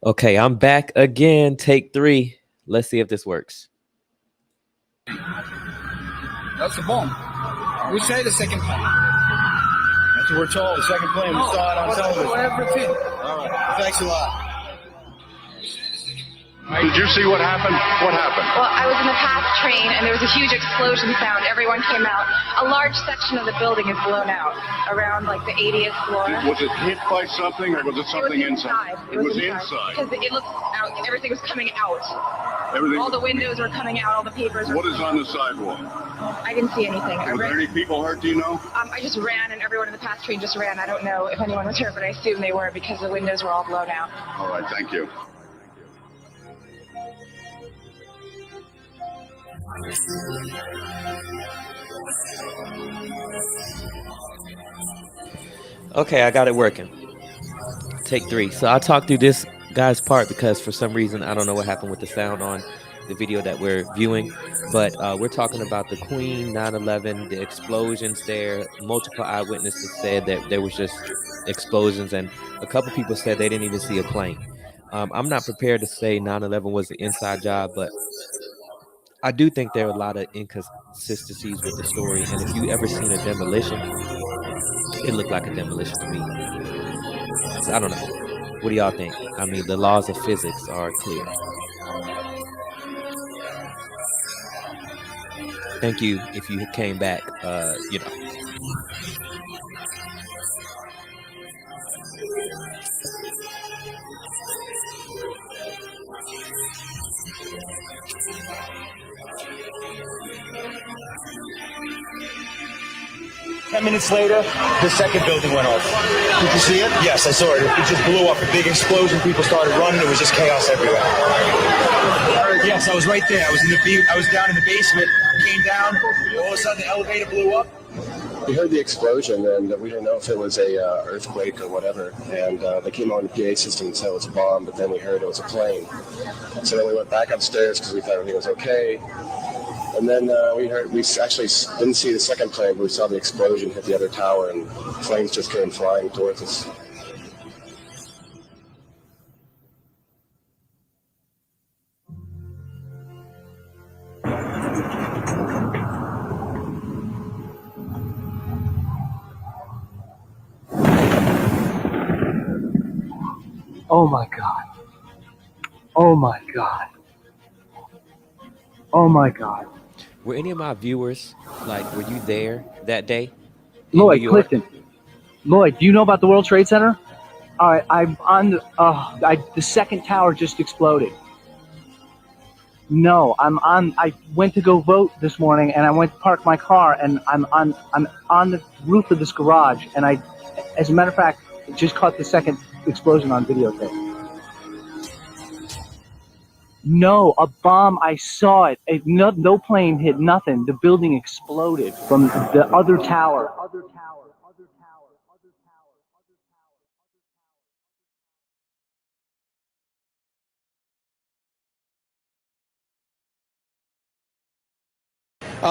Okay, I'm back again. Take 3. Let's see if this works. That's the bomb. We say the second plane. That's what we're told. The second plane. We saw it on television. Everything. All right. Thanks a lot. Did you see what happened? What happened? Well, I was in the path train, and there was a huge explosion sound. Everyone came out. A large section of the building is blown out, around like the 80th floor. Was it hit by something, or was it something inside? It was inside. Because it looked out, everything was coming out. Everything. All the windows were coming out, all the papers were What is on the sidewalk? I didn't see anything. Were there any people hurt, do you know? I just ran, and everyone in the path train just ran. I don't know if anyone was hurt, but I assume they were because the windows were all blown out. All right, thank you. Okay, I got it working. Take 3. So I'll talk through this guy's part because for some reason I don't know what happened with the sound on the video that we're viewing, but we're talking about the Queen 9/11, the explosions there. Multiple eyewitnesses said that there was just explosions, and a couple people said they didn't even see a plane. I'm not prepared to say 9/11 was an inside job, but I do think there are a lot of inconsistencies with the story. And if you ever seen a demolition, it looked like a demolition to me. So I don't know. What do y'all think? I mean, the laws of physics are clear. Thank you if you came back, you know. 10 minutes later, the second building went off. Did you see it? Yes, I saw it. It just blew up. A big explosion. People started running. It was just chaos everywhere. Yes, I was right there. I was down in the basement. Came down. All of a sudden, the elevator blew up. We heard the explosion, and we didn't know if it was a earthquake or whatever. And they came on the PA system and said it was a bomb, but then we heard it was a plane. So then we went back upstairs because we thought everything was okay. And then we actually didn't see the second plane, but we saw the explosion hit the other tower, and planes just came flying towards us. Oh my God. Oh my God. Oh my God. Were any of my viewers, like, were you there that day? in Lloyd, New York? Clifton. Lloyd, do you know about the World Trade Center? All right, I'm on the second tower just exploded. No, I went to go vote this morning, and I went to park my car, and I'm on the roof of this garage, and as a matter of fact, just caught the second explosion on videotape. No, a bomb. I saw it. No plane hit nothing. The building exploded from the other tower.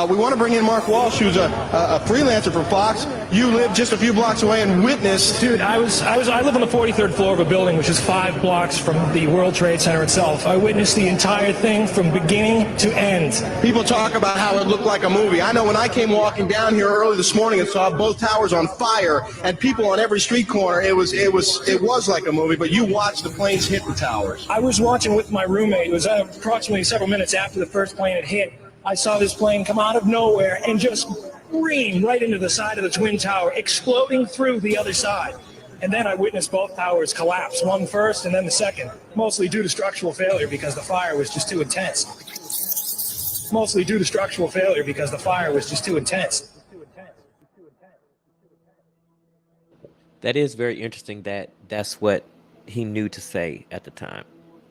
We want to bring in Mark Walsh, who's a freelancer from Fox. You live just a few blocks away and witnessed. Dude, I live on the 43rd floor of a building which is 5 blocks from the World Trade Center itself. I witnessed the entire thing from beginning to end. People talk about how it looked like a movie. I know when I came walking down here early this morning and saw both towers on fire and people on every street corner, it was like a movie. But you watched the planes hit the towers. I was watching with my roommate. It was approximately several minutes after the first plane had hit. I saw this plane come out of nowhere and just scream right into the side of the Twin Tower, exploding through the other side. And then I witnessed both towers collapse, one first and then the second, mostly due to structural failure because the fire was just too intense. Mostly due to structural failure because the fire was just too intense. That is very interesting that that's what he knew to say at the time.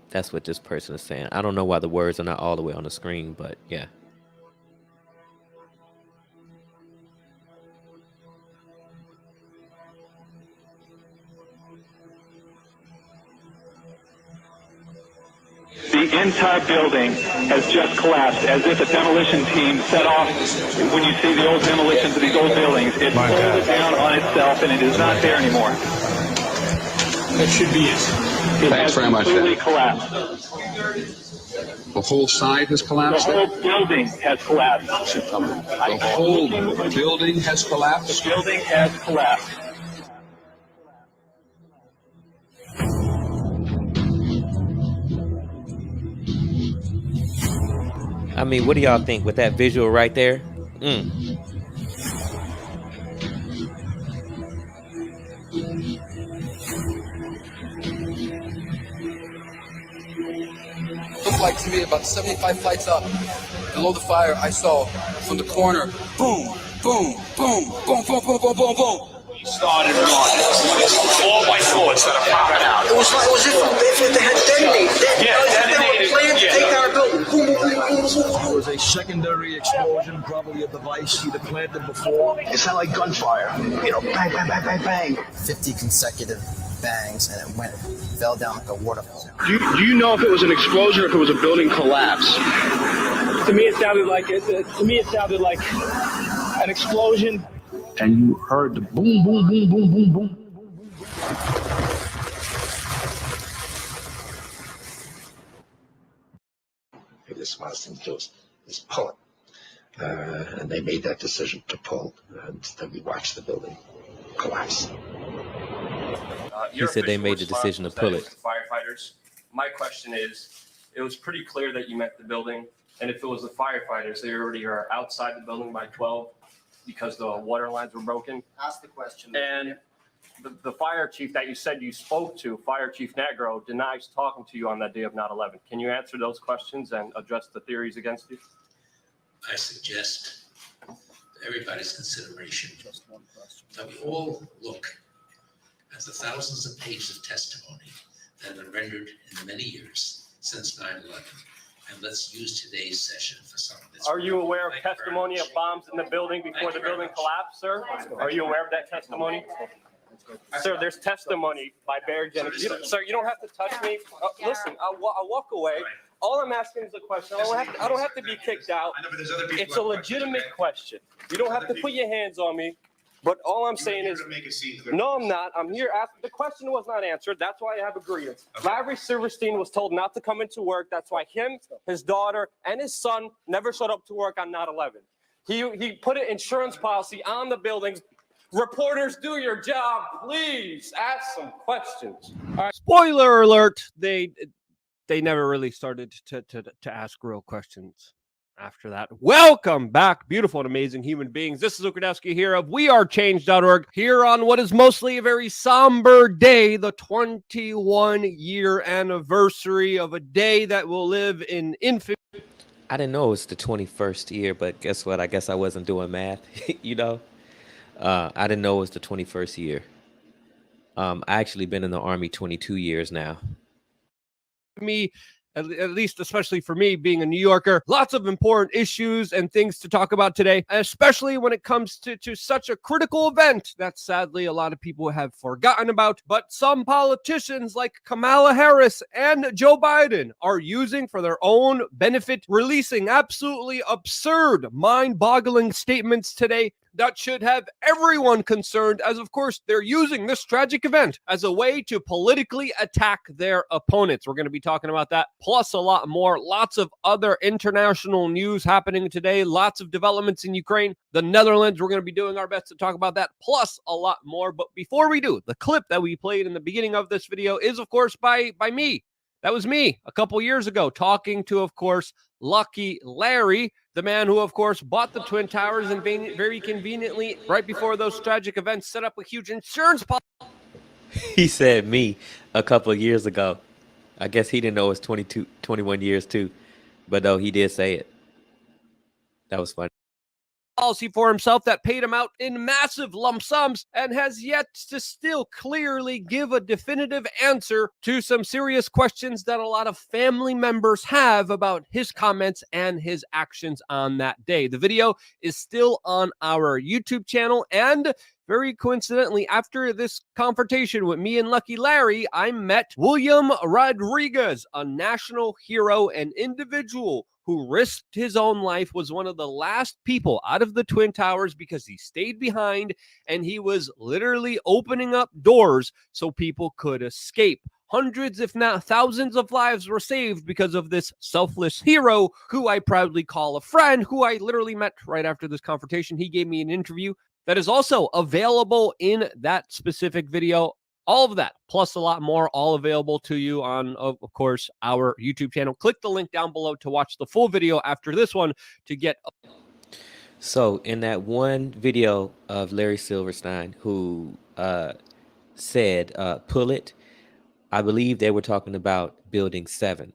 That's what this person is saying. I don't know why the words are not all the way on the screen, but yeah. The entire building has just collapsed as if a demolition team set off. When you see the old demolitions of these old buildings, it folded down on itself and it is not there anymore. That should be it. It Thanks has very much, completely Dan. collapsed. The whole side has The collapsed? whole building has collapsed. The whole building has collapsed? The building has collapsed. I mean, what do y'all think with that visual right there? Looked like to me about 75 flights up. Below the fire, I saw from the corner, boom, boom, boom, boom, boom, boom, boom, boom, boom. Started running. All my thoughts that are popping out. It was if they had detonated. Detonated. Planned to take our building. Boom, boom, boom, boom, boom, boom. It was a secondary explosion, probably a device either planted before. It sounded like gunfire. You know, bang, bang, bang, bang, bang. 50 consecutive bangs, and it fell down like a waterfall. Do you know if it was an explosion or if it was a building collapse? To me, it sounded like an explosion. And you heard the boom, boom, boom, boom, boom, boom. This was just pull it. And they made that decision to pull. And then we watched the building collapse. He said they made the decision to pull it. Firefighters. My question is, it was pretty clear that you meant the building, and if it was the firefighters, they already are outside the building by 12 because the water lines were broken. Ask the question. And the fire chief that you said you spoke to, Fire Chief Negro, denies talking to you on that day of 9/11. Can you answer those questions and address the theories against you? I suggest for everybody's consideration that we all look at the thousands of pages of testimony that have been rendered in the many years since 9/11, and let's use today's session for some of this. Are you aware of testimony of bombs in the building before the building collapsed, sir? Are you aware of that testimony? Sir, there's testimony by Barry Jennings. Sir, you don't have to touch me. Listen, I'll walk away. All I'm asking is a question. I don't have to be kicked out. It's a legitimate question. You don't have to put your hands on me. But all I'm saying is, no, I'm not. I'm here asking. The question was not answered. That's why I have a grievance. Larry Silverstein was told not to come into work. That's why him, his daughter, and his son never showed up to work on 9/11. He put an insurance policy on the buildings. Reporters, do your job, please. Ask some questions. All right. Spoiler alert: they never really started to ask real questions after that. Welcome back, beautiful and amazing human beings. This is Ukradowski here of wearechange.org, here on what is mostly a very somber day, the 21-year anniversary of a day that will live in infamy. I didn't know it was the 21st year, but guess what? I guess I wasn't doing math, you know? I didn't know it was the 21st year. I actually been in the Army 22 years now. Me, at least especially for me being a New Yorker, lots of important issues and things to talk about today, especially when it comes to such a critical event that sadly a lot of people have forgotten about, but some politicians like Kamala Harris and Joe Biden are using for their own benefit, releasing absolutely absurd, mind-boggling statements today that should have everyone concerned, as of course they're using this tragic event as a way to politically attack their opponents. We're going to be talking about that, plus a lot more. Lots of other international news happening today, lots of developments in Ukraine, the Netherlands. We're going to be doing our best to talk about that, plus a lot more. But before we do, the clip that we played in the beginning of this video is of course by me. That was me a couple years ago talking to, of course, Lucky Larry, the man who, of course, bought the Twin Towers and very conveniently, right before those tragic events, set up a huge insurance policy. He said me a couple of years ago. I guess he didn't know it was 21 years too. But no, he did say it. That was funny. Policy for himself that paid him out in massive lump sums and has yet to still clearly give a definitive answer to some serious questions that a lot of family members have about his comments and his actions on that day. The video is still on our YouTube channel, and very coincidentally, after this confrontation with me and Lucky Larry, I met William Rodriguez, a national hero and individual who risked his own life, was one of the last people out of the Twin Towers because he stayed behind and he was literally opening up doors so people could escape. hundreds, if not thousands of lives were saved because of this selfless hero who I proudly call a friend, who I literally met right after this confrontation. He gave me an interview that is also available in that specific video. All of that, plus a lot more, all available to you on, of course, our YouTube channel. Click the link down below to watch the full video after this one to get. So in that one video of Larry Silverstein, who said, pull it, I believe they were talking about building 7.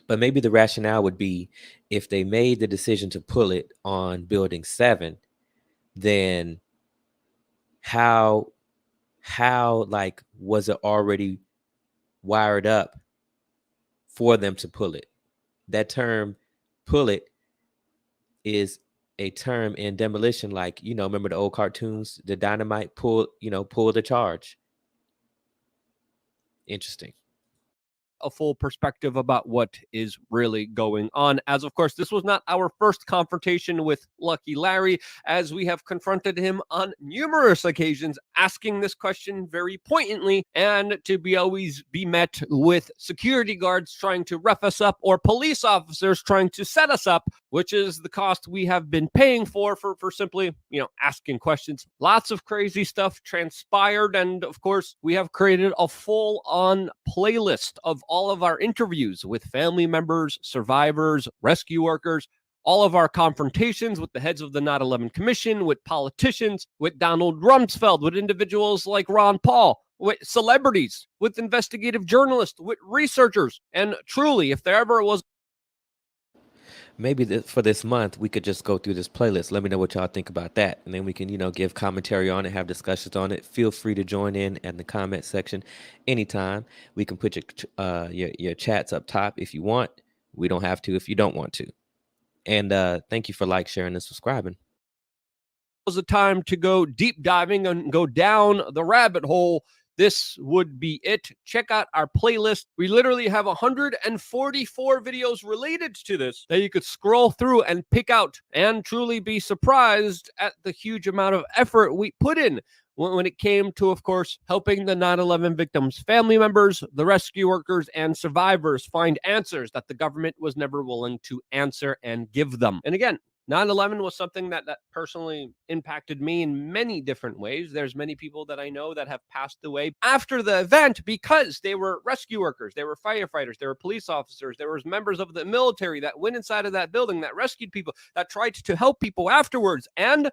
But maybe the rationale would be, if they made the decision to pull it on building 7, then how like was it already wired up for them to pull it? That term pull it is a term in demolition, like, remember the old cartoons, the dynamite pull the charge. Interesting. A full perspective about what is really going on, as of course this was not our first confrontation with Lucky Larry, as we have confronted him on numerous occasions asking this question very poignantly, and to always be met with security guards trying to rough us up or police officers trying to set us up, which is the cost we have been paying for simply asking questions. Lots of crazy stuff transpired, and of course we have created a full-on playlist of all of our interviews with family members, survivors, rescue workers, all of our confrontations with the heads of the 9/11 Commission, with politicians, with Donald Rumsfeld, with individuals like Ron Paul, with celebrities, with investigative journalists, with researchers. And truly, if there ever was, maybe for this month, we could just go through this playlist. Let me know what y'all think about that. And then we can, give commentary on it, have discussions on it. Feel free to join in the comment section anytime. We can put your chats up top if you want. We don't have to if you don't want to. And thank you for sharing, and subscribing. Was a time to go deep diving and go down the rabbit hole, this would be it. Check out our playlist. We literally have 144 videos related to this that you could scroll through and pick out, and truly be surprised at the huge amount of effort we put in when it came to, of course, helping the 9/11 victims' family members, the rescue workers, and survivors find answers that the government was never willing to answer and give them. And again, 9/11 was something that personally impacted me in many different ways. There's many people that I know that have passed away after the event because they were rescue workers, they were firefighters, they were police officers, there was members of the military that went inside of that building, that rescued people, that tried to help people afterwards. And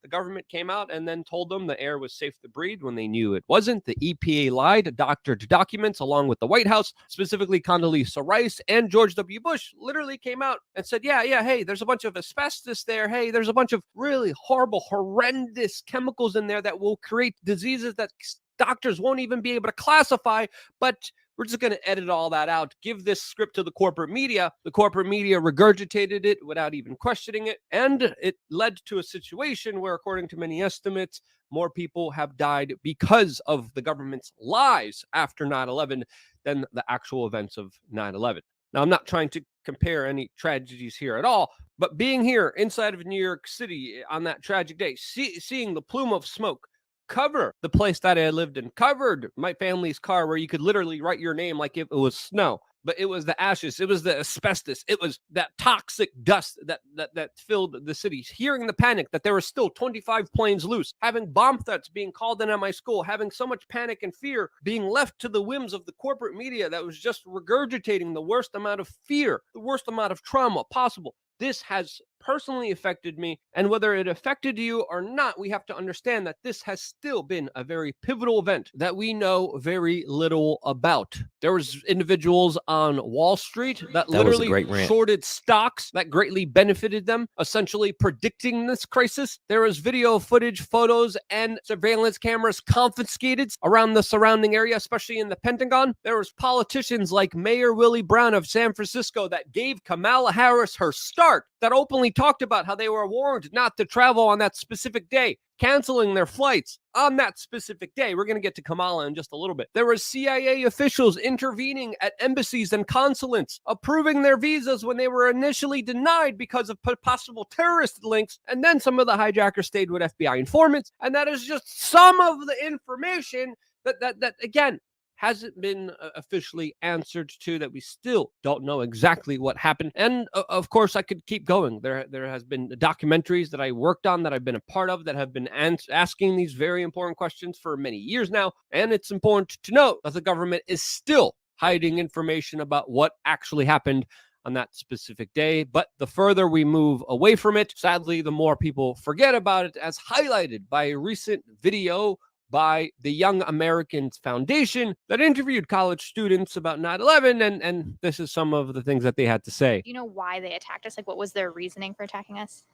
the government came out and then told them the air was safe to breathe when they knew it wasn't. The EPA lied, doctored documents, along with the White House, specifically Condoleezza Rice and George W. Bush, literally came out and said, yeah, hey, there's a bunch of asbestos there. Hey, there's a bunch of really horrible, horrendous chemicals in there that will create diseases that doctors won't even be able to classify. But we're just going to edit all that out, give this script to the corporate media. The corporate media regurgitated it without even questioning it. And it led to a situation where, according to many estimates, more people have died because of the government's lies after 9/11 than the actual events of 9/11. Now, I'm not trying to compare any tragedies here at all, but being here inside of New York City on that tragic day, seeing the plume of smoke cover the place that I lived in, covered my family's car, where you could literally write your name like if it was snow. But it was the ashes, it was the asbestos, it was that toxic dust that filled the city. Hearing the panic that there were still 25 planes loose, having bomb threats being called in at my school, having so much panic and fear being left to the whims of the corporate media that was just regurgitating the worst amount of fear, the worst amount of trauma possible. This has personally affected me, and whether it affected you or not, we have to understand that this has still been a very pivotal event that we know very little about. There was individuals on Wall Street that literally shorted stocks that greatly benefited them, essentially predicting this crisis. There was video footage, photos, and surveillance cameras confiscated around the surrounding area, especially in the Pentagon. There was politicians like Mayor Willie Brown of San Francisco that gave Kamala Harris her start, that openly talked about how they were warned not to travel on that specific day, canceling their flights on that specific day. We're going to get to Kamala in just a little bit. There were CIA officials intervening at embassies and consulates, approving their visas when they were initially denied because of possible terrorist links. And then some of the hijackers stayed with FBI informants. And that is just some of the information that again, hasn't been officially answered to, that we still don't know exactly what happened. And of course, I could keep going. There has been documentaries that I worked on, that I've been a part of, that have been asking these very important questions for many years now. And it's important to note that the government is still hiding information about what actually happened on that specific day. But the further we move away from it, sadly, the more people forget about it, as highlighted by a recent video by the Young Americans Foundation that interviewed college students about 9/11, and this is some of the things that they had to say. Do you know why they attacked us? Like, what was their reasoning for attacking us?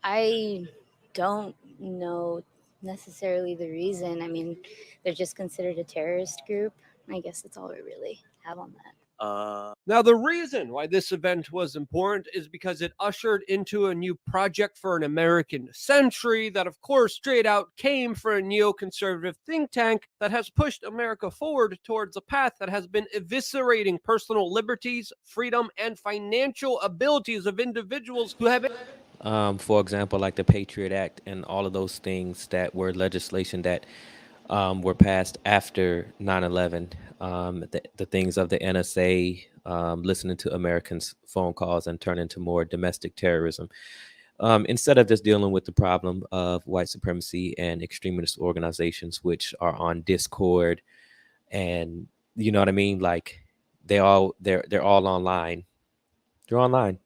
I don't know necessarily the reason. I mean, they're just considered a terrorist group. I guess that's all we really have on that. Now, the reason why this event was important is because it ushered into a new project for an American century that, of course, straight out came from a neoconservative think tank that has pushed America forward towards a path that has been eviscerating personal liberties, freedom, and financial abilities of individuals who have... For example, like the Patriot Act and all of those things that were legislation that were passed after 9/11, the things of the NSA, listening to Americans' phone calls and turn into more domestic terrorism. Instead of just dealing with the problem of white supremacy and extremist organizations, which are on Discord, and you know what I mean, like they're all online. They're online.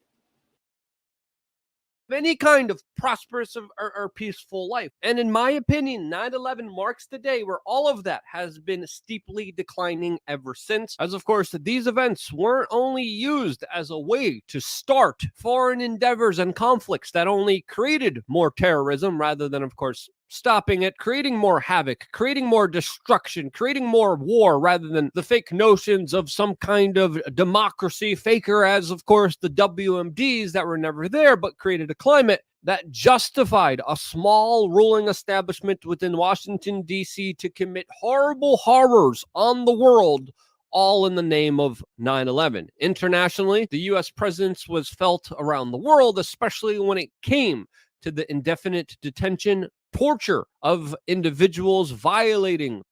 Any kind of prosperous or peaceful life. And in my opinion, 9/11 marks the day where all of that has been steeply declining ever since. As of course, these events weren't only used as a way to start foreign endeavors and conflicts that only created more terrorism rather than, of course, stopping it, creating more havoc, creating more destruction, creating more war, rather than the fake notions of some kind of democracy, faker as, of course, the WMDs that were never there, but created a climate that justified a small ruling establishment within Washington, D.C. to commit horrible horrors on the world, all in the name of 9/11. Internationally, the U.S. presence was felt around the world, especially when it came to the indefinite detention, torture of individuals violating.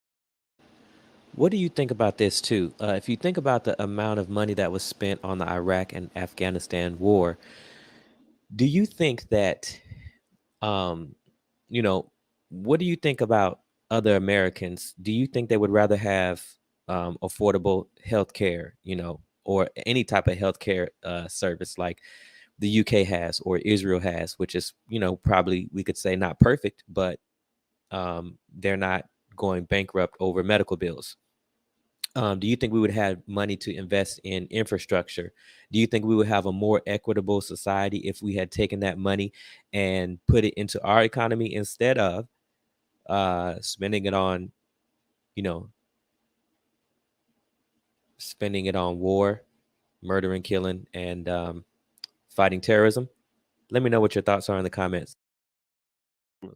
What do you think about this too? If you think about the amount of money that was spent on the Iraq and Afghanistan war, do you think that, um, you know, what do you think about other Americans? Do you think they would rather have affordable health care, or any type of healthcare service like the UK has or Israel has, which is, probably we could say not perfect, but they're not going bankrupt over medical bills? Do you think we would have money to invest in infrastructure? Do you think we would have a more equitable society if we had taken that money and put it into our economy instead of spending it on, you know, spending it on war, murdering, killing, and fighting terrorism? Let me know what your thoughts are in the comments.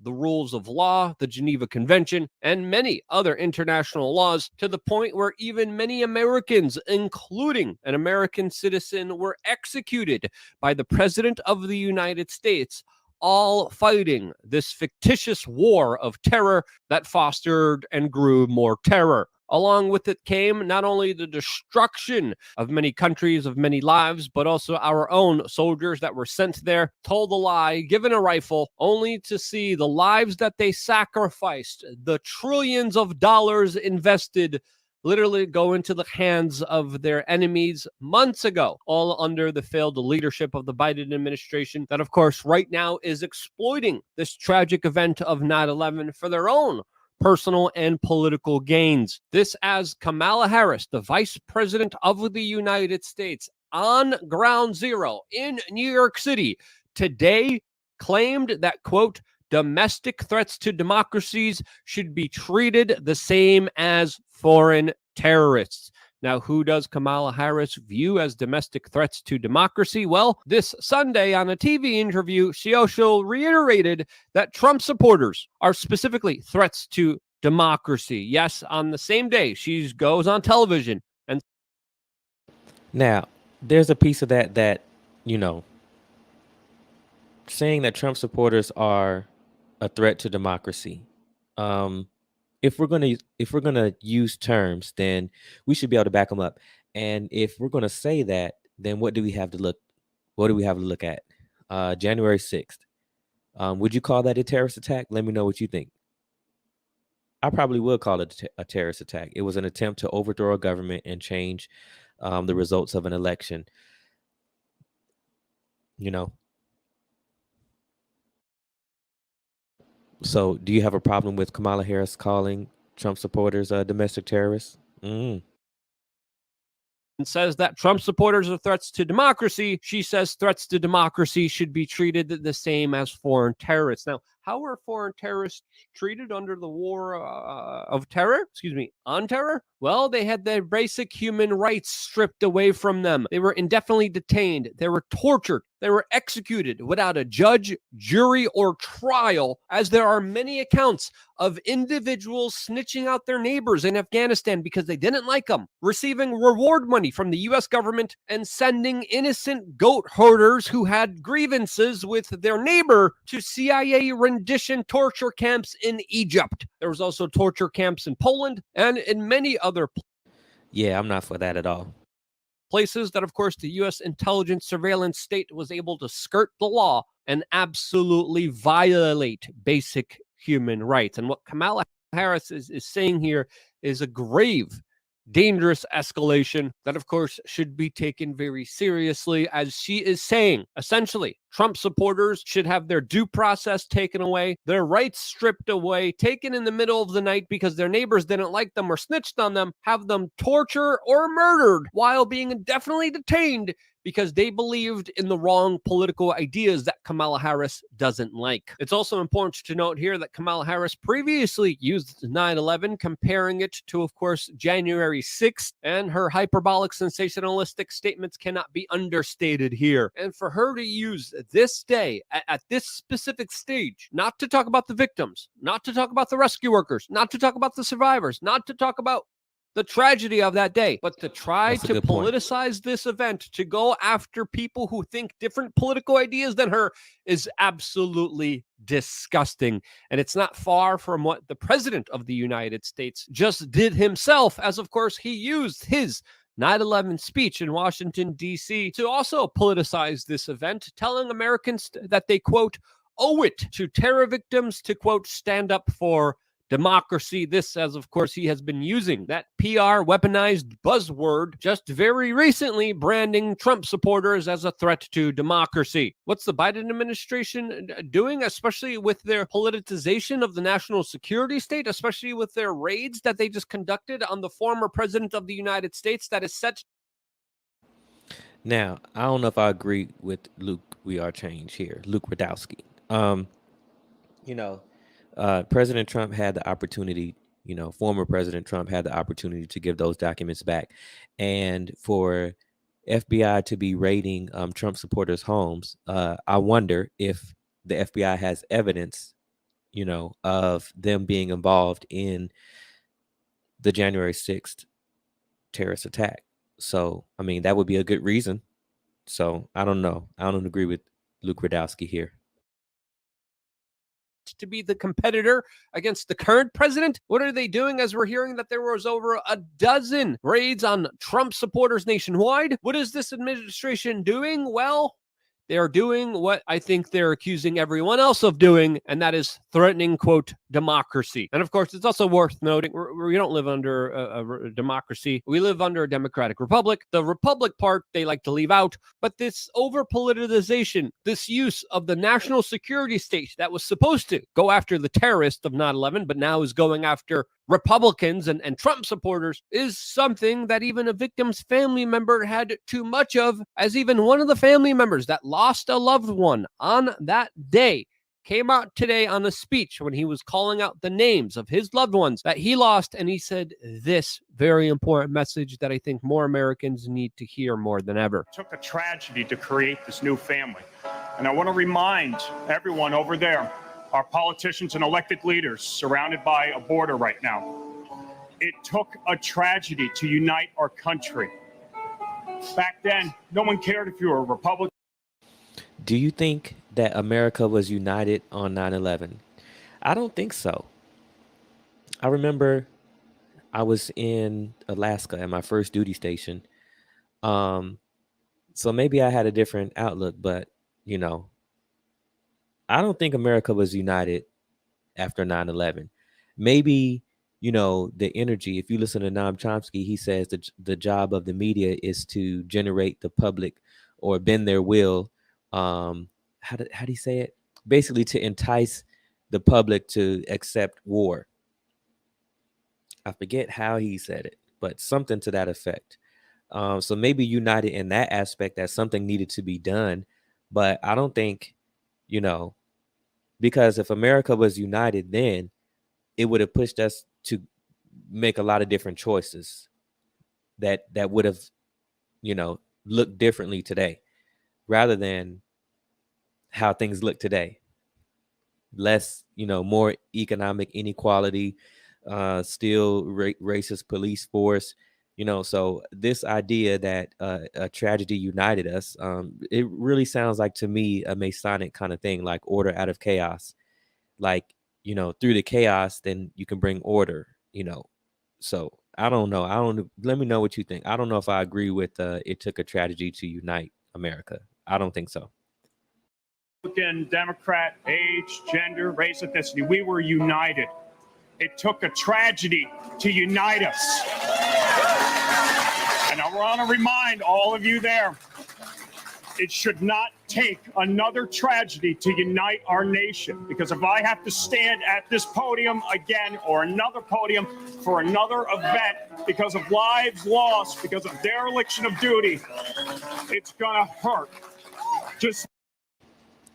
The rules of law, the Geneva Convention, and many other international laws, to the point where even many Americans, including an American citizen, were executed by the President of the United States, all fighting this fictitious war of terror that fostered and grew more terror. Along with it came not only the destruction of many countries, of many lives, but also our own soldiers that were sent there, told a lie, given a rifle, only to see the lives that they sacrificed, the trillions of dollars invested, literally go into the hands of their enemies months ago, all under the failed leadership of the Biden administration that, of course, right now is exploiting this tragic event of 9/11 for their own personal and political gains. This as Kamala Harris, the Vice President of the United States, on ground zero in New York City today, claimed that, quote, domestic threats to democracies should be treated the same as foreign terrorists. Now, who does Kamala Harris view as domestic threats to democracy? Well, this Sunday on a TV interview, she also reiterated that Trump supporters are specifically threats to democracy. Yes, on the same day, she goes on television and... Now, there's a piece of that, saying that Trump supporters are a threat to democracy. if we're gonna use terms, then we should be able to back them up. And if we're gonna say that, then what do we have to look? What do we have to look at? January 6th. Would you call that a terrorist attack? Let me know what you think. I probably would call it a terrorist attack. It was an attempt to overthrow a government and change the results of an election. You know. So, do you have a problem with Kamala Harris calling Trump supporters domestic terrorists? Mm. And says that Trump supporters are threats to democracy. She says threats to democracy should be treated the same as foreign terrorists. Now, how are foreign terrorists treated under the war of terror? On terror? Well, they had their basic human rights stripped away from them. They were indefinitely detained. They were tortured. They were executed without a judge, jury, or trial, as there are many accounts of individuals snitching out their neighbors in Afghanistan because they didn't like them, receiving reward money from the U.S. government, and sending innocent goat herders who had grievances with their neighbor to CIA rendition torture camps in Egypt. There was also torture camps in Poland and in many other Yeah, I'm not for that at all. places that, of course, the U.S. intelligence surveillance state was able to skirt the law and absolutely violate basic human rights. And what Kamala Harris is saying here is a grave, dangerous escalation that, of course, should be taken very seriously, as she is saying, essentially, Trump supporters should have their due process taken away, their rights stripped away, taken in the middle of the night because their neighbors didn't like them or snitched on them, have them tortured or murdered while being indefinitely detained because they believed in the wrong political ideas that Kamala Harris doesn't like. It's also important to note here that Kamala Harris previously used 9/11, comparing it to, of course, January 6th, and her hyperbolic, sensationalistic statements cannot be understated here. And for her to use this day, at this specific stage, not to talk about the victims, not to talk about the rescue workers, not to talk about the survivors, not to talk about the tragedy of that day, but to try to politicize this event, to go after people who think different political ideas than her, is absolutely disgusting. And it's not far from what the president of the United States just did himself, as of course he used his 9/11 speech in Washington, D.C. to also politicize this event, telling Americans that they, quote, owe it to terror victims to, quote, stand up for democracy. This, as of course he has been using that PR weaponized buzzword just very recently, branding Trump supporters as a threat to democracy. What's the Biden administration doing, especially with their politicization of the national security state, especially with their raids that they just conducted on the former president of the United States that is set? Now, I don't know if I agree with Luke. We are changed here, Luke Radowski. You know, President Trump had the opportunity, former President Trump had the opportunity to give those documents back. And for FBI to be raiding Trump supporters' homes, I wonder if the FBI has evidence, of them being involved in the January 6th terrorist attack. So, I mean, that would be a good reason. So, I don't know. I don't agree with Luke Radowski here. To be the competitor against the current president? What are they doing, as we're hearing that there was over a dozen raids on Trump supporters nationwide? What is this administration doing? Well, they are doing what I think they're accusing everyone else of doing, and that is threatening, quote, democracy. And of course, it's also worth noting, we don't live under a democracy. We live under a democratic republic. The republic part, they like to leave out. But this over-politicization, this use of the national security state that was supposed to go after the terrorists of 9/11, but now is going after Republicans and Trump supporters, is something that even a victim's family member had too much of, as even one of the family members that lost a loved one on that day came out today on a speech when he was calling out the names of his loved ones that he lost. And he said this very important message that I think more Americans need to hear more than ever. It took a tragedy to create this new family. And I want to remind everyone over there, our politicians and elected leaders surrounded by a border right now. It took a tragedy to unite our country. Back then, no one cared if you were a Republican. Do you think that America was united on 9/11? I don't think so. I remember I was in Alaska at my first duty station. Um, so maybe I had a different outlook, but you know, I don't think America was united after 9/11. Maybe, the energy, if you listen to Noam Chomsky, he says that the job of the media is to generate the public or bend their will. How do you say it? Basically to entice the public to accept war. I forget how he said it, but something to that effect. So maybe united in that aspect that something needed to be done. But I don't think, you know, because if America was united then, it would have pushed us to make a lot of different choices that would have, looked differently today rather than how things look today. Less, more economic inequality, still racist police force, so this idea that a tragedy united us, it really sounds like to me a Masonic kind of thing, like order out of chaos. Like, through the chaos, then you can bring order, so I don't know. Let me know what you think. I don't know if I agree with it took a tragedy to unite America. I don't think so. Republican, Democrat, age, gender, race, ethnicity. We were united. It took a tragedy to unite us. And I want to remind all of you there, it should not take another tragedy to unite our nation. Because if I have to stand at this podium again or another podium for another event because of lives lost, because of dereliction of duty, it's going to hurt.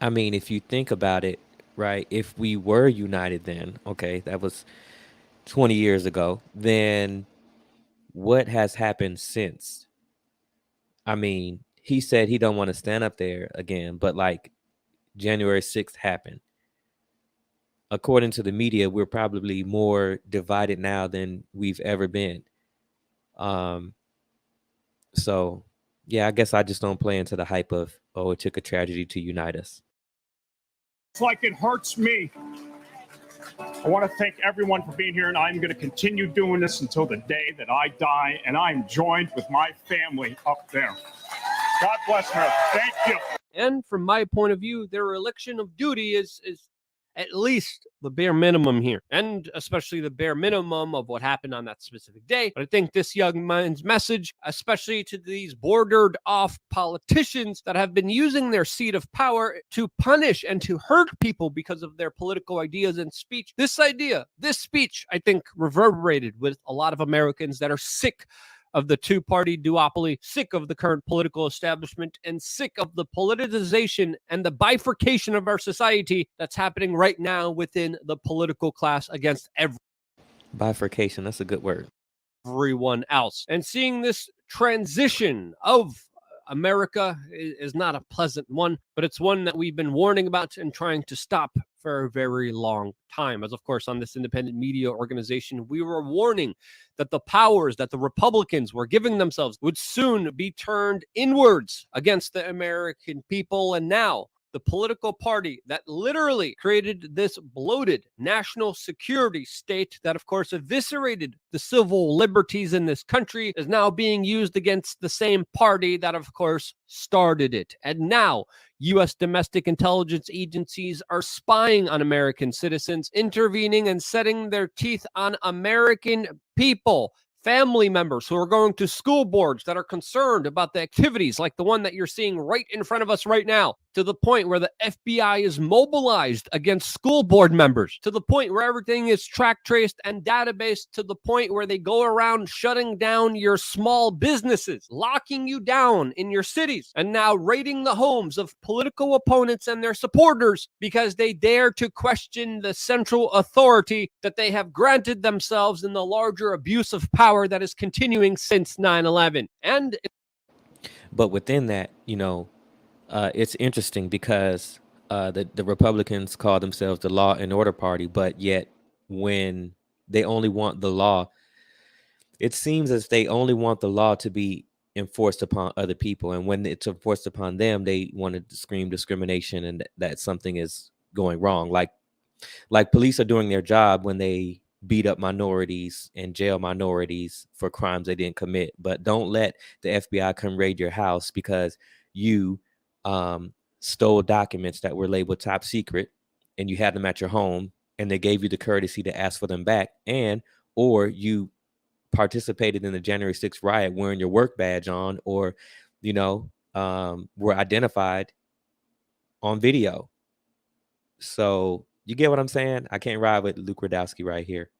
I mean, if you think about it, right, if we were united then, okay, that was 20 years ago, then what has happened since? I mean, he said he don't want to stand up there again, but like January 6th happened. According to the media, we're probably more divided now than we've ever been. Um, so yeah, I guess I just don't play into the hype of, oh, it took a tragedy to unite us. It's like it hurts me. I want to thank everyone for being here, and I'm going to continue doing this until the day that I die, and I'm joined with my family up there. God bless America. Thank you. And from my point of view, their election of duty is at least the bare minimum here, and especially the bare minimum of what happened on that specific day. But I think this young man's message, especially to these bordered off politicians that have been using their seat of power to punish and to hurt people because of their political ideas and speech, this speech, I think reverberated with a lot of Americans that are sick of the two-party duopoly, sick of the current political establishment, and sick of the politicization and the bifurcation of our society that's happening right now within the political class against Bifurcation, that's a good word. Everyone else. And seeing this transition of America is not a pleasant one, but it's one that we've been warning about and trying to stop for a very long time. As of course, on this independent media organization, we were warning that the powers that the Republicans were giving themselves would soon be turned inwards against the American people. And now the political party that literally created this bloated national security state that, of course, eviscerated the civil liberties in this country is now being used against the same party that, of course, started it. And now U.S. domestic intelligence agencies are spying on American citizens, intervening and setting their teeth on American people, family members who are going to school boards that are concerned about the activities like the one that you're seeing right in front of us right now, to the point where the FBI is mobilized against school board members, to the point where everything is track traced and databased, to the point where they go around shutting down your small businesses, locking you down in your cities, and now raiding the homes of political opponents and their supporters because they dare to question the central authority that they have granted themselves in the larger abuse of power that is continuing since 9/11. And but within that, it's interesting because the Republicans call themselves the Law and Order Party, but yet when they only want the law, it seems as they only want the law to be enforced upon other people, and when it's enforced upon them, they want to scream discrimination and that something is going wrong. Like police are doing their job when they beat up minorities and jail minorities for crimes they didn't commit. But don't let the FBI come raid your house because you stole documents that were labeled top secret and you had them at your home and they gave you the courtesy to ask for them back, and or you participated in the January 6th riot wearing your work badge on, or were identified on video. So you get what I'm saying? I can't ride with Luke Radowski right here.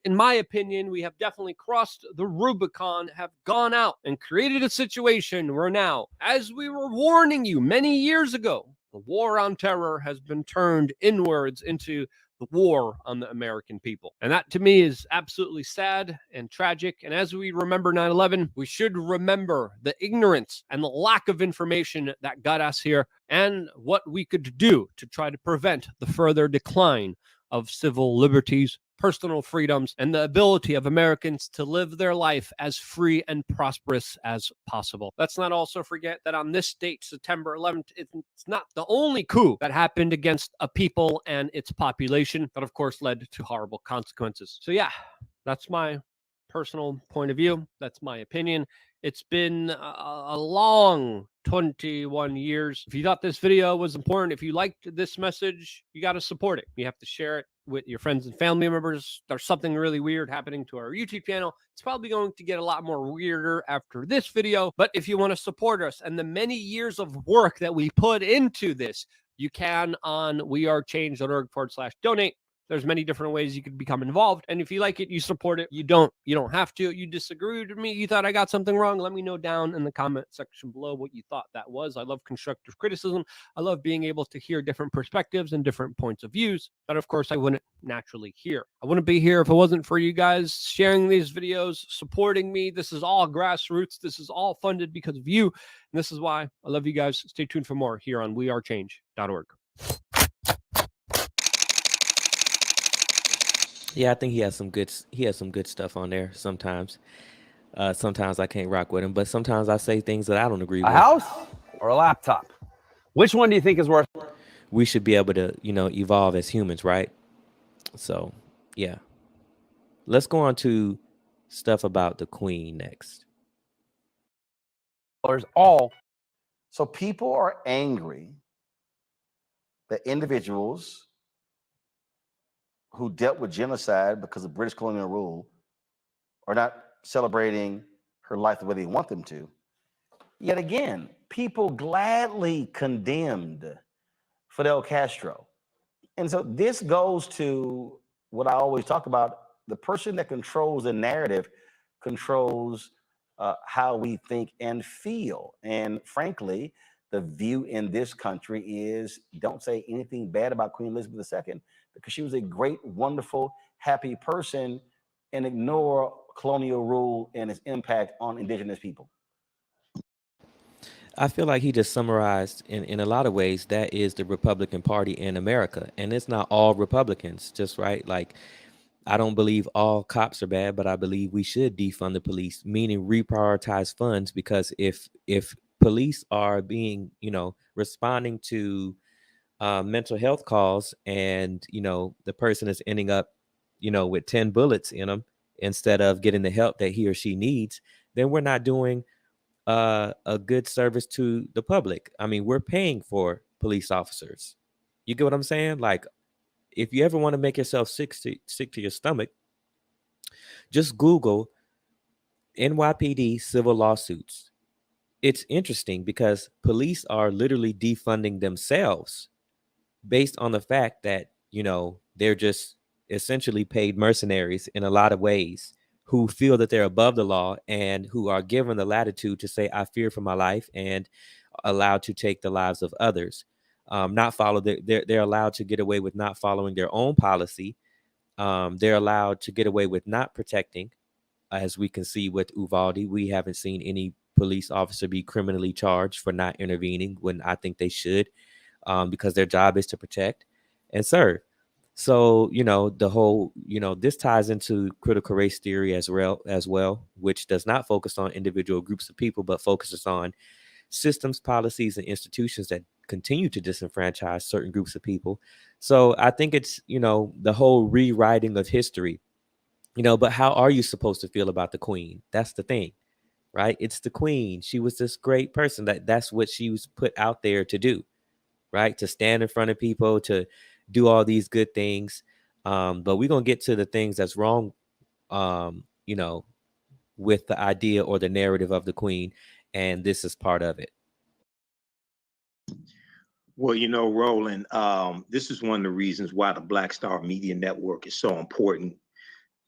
In my opinion, we have definitely crossed the Rubicon, have gone out and created a situation where now, as we were warning you many years ago, the war on terror has been turned inwards into the war on the American people. And that to me is absolutely sad and tragic. And as we remember 9/11, we should remember the ignorance and the lack of information that got us here and what we could do to try to prevent the further decline of civil liberties, personal freedoms, and the ability of Americans to live their life as free and prosperous as possible. Let's not also forget that on this date, September 11th, it's not the only coup that happened against a people and its population that, of course, led to horrible consequences. So yeah, that's my personal point of view. That's my opinion. It's been a long 21 years. If you thought this video was important, if you liked this message, you got to support it. You have to share it with your friends and family members. There's something really weird happening to our YouTube channel. It's probably going to get a lot more weirder after this video. But if you want to support us and the many years of work that we put into this, you can on wearechange.org/donate. There's many different ways you could become involved. And if you like it, you support it. You don't have to. You disagreed with me, you thought I got something wrong, let me know down in the comment section below what you thought that was. I love constructive criticism. I love being able to hear different perspectives and different points of views that, of course, I wouldn't naturally hear. I wouldn't be here if it wasn't for you guys sharing these videos, supporting me. This is all grassroots. This is all funded because of you. And this is why I love you guys. Stay tuned for more here on wearechange.org. Yeah, I think he has some good stuff on there sometimes. Sometimes I can't rock with him, but sometimes I say things that I don't agree with. A house or a laptop? Which one do you think is worth? We should be able to, evolve as humans, right? So, yeah. Let's go on to stuff about the Queen next. All. So people are angry that individuals who dealt with genocide because of British colonial rule are not celebrating her life the way they want them to. Yet again, people gladly condemned Fidel Castro. And so this goes to what I always talk about. The person that controls the narrative controls how we think and feel. And frankly, the view in this country is don't say anything bad about Queen Elizabeth II, because she was a great, wonderful, happy person, and ignore colonial rule and its impact on indigenous people. I feel like he just summarized in a lot of ways that is the Republican Party in America. And it's not all Republicans, just right. Like, I don't believe all cops are bad, but I believe we should defund the police, meaning reprioritize funds, because if police are being, responding to mental health calls and, the person is ending up, with 10 bullets in them instead of getting the help that he or she needs, then we're not doing a good service to the public. I mean, we're paying for police officers. You get what I'm saying? Like, if you ever want to make yourself sick to your stomach, just Google NYPD civil lawsuits. It's interesting because police are literally defunding themselves based on the fact that, they're just essentially paid mercenaries in a lot of ways who feel that they're above the law and who are given the latitude to say, I fear for my life, and allowed to take the lives of others. They're allowed to get away with not following their own policy. They're allowed to get away with not protecting. As we can see with Uvalde, we haven't seen any police officer be criminally charged for not intervening when I think they should, because their job is to protect and serve. So, the whole, this ties into critical race theory as well, which does not focus on individual groups of people, but focuses on systems, policies, and institutions that continue to disenfranchise certain groups of people. So I think it's, the whole rewriting of history, but how are you supposed to feel about the queen? That's the thing, right? It's the queen. She was this great person. That's what she was put out there to do, right? To stand in front of people, to do all these good things. But we're going to get to the things that's wrong, with the idea or the narrative of the queen. And this is part of it. Well, Roland, this is one of the reasons why the Black Star Media Network is so important.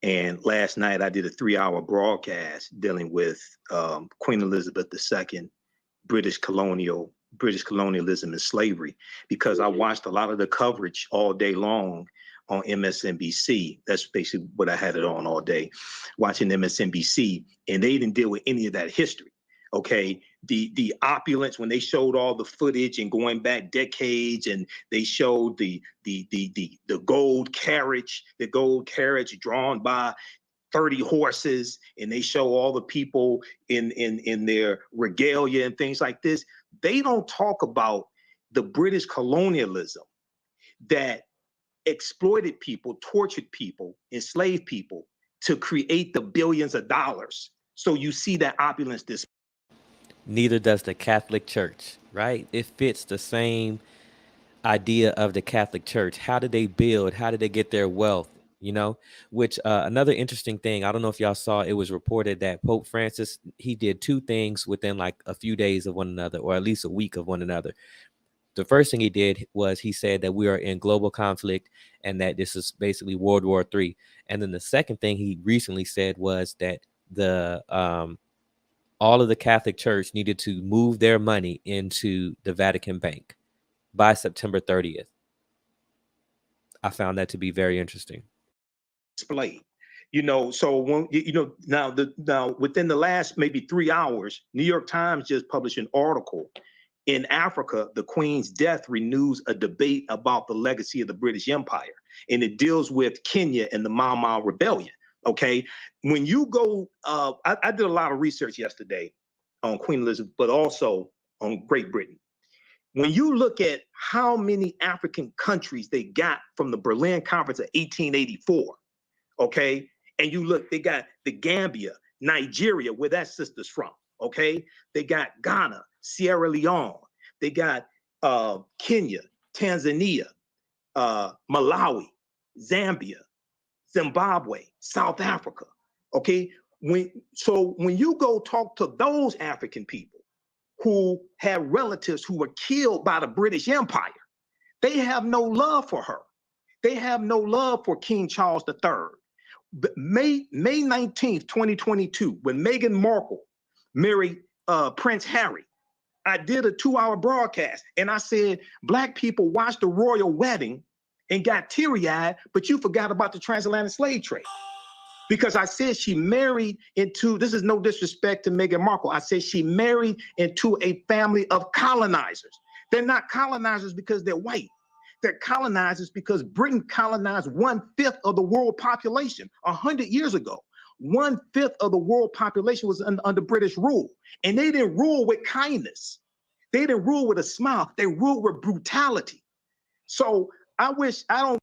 And last night I did a 3-hour broadcast dealing with Queen Elizabeth II, British colonialism and slavery, because I watched a lot of the coverage all day long on MSNBC. That's basically what I had it on all day, watching MSNBC, and they didn't deal with any of that history. Okay, the opulence, when they showed all the footage and going back decades, and they showed the gold carriage, drawn by 30 horses, and they show all the people in their regalia and things like this. They don't talk about the British colonialism that exploited people, tortured people, enslaved people to create the billions of dollars. So you see that opulence display. Neither does the Catholic Church, right? It fits the same idea of the Catholic Church. How did they build? How did they get their wealth? Which another interesting thing, I don't know if y'all saw, it was reported that Pope Francis, he did two things within like a few days of one another, or at least a week of one another. The first thing he did was he said that we are in global conflict and that this is basically World War III. And then the second thing he recently said was that the all of the Catholic Church needed to move their money into the Vatican Bank by September 30th. I found that to be very interesting. Displayed. So when now within the last maybe 3 hours, New York Times just published an article. In Africa, the Queen's death renews a debate about the legacy of the British Empire, and it deals with Kenya and the Mau Mau Rebellion. Okay, when you go, I did a lot of research yesterday on Queen Elizabeth, but also on Great Britain. When you look at how many African countries they got from the Berlin Conference of 1884, okay, and you look, they got the Gambia, Nigeria, where that sister's from, okay, they got Ghana, Sierra Leone, they got Kenya, Tanzania, Malawi, Zambia, Zimbabwe, South Africa, okay? When you go talk to those African people who have relatives who were killed by the British Empire, they have no love for her. They have no love for King Charles III. May 19th, 2022, when Meghan Markle married Prince Harry, I did a 2-hour broadcast and I said, Black people watched the royal wedding and got teary-eyed, but you forgot about the transatlantic slave trade. Because I said she married into, this is no disrespect to Meghan Markle, I said she married into a family of colonizers. They're not colonizers because they're white. They're colonizers because Britain colonized 1/5 of the world population 100 years ago. 1/5 of the world population was under British rule. And they didn't rule with kindness. They didn't rule with a smile. They ruled with brutality. So I don't.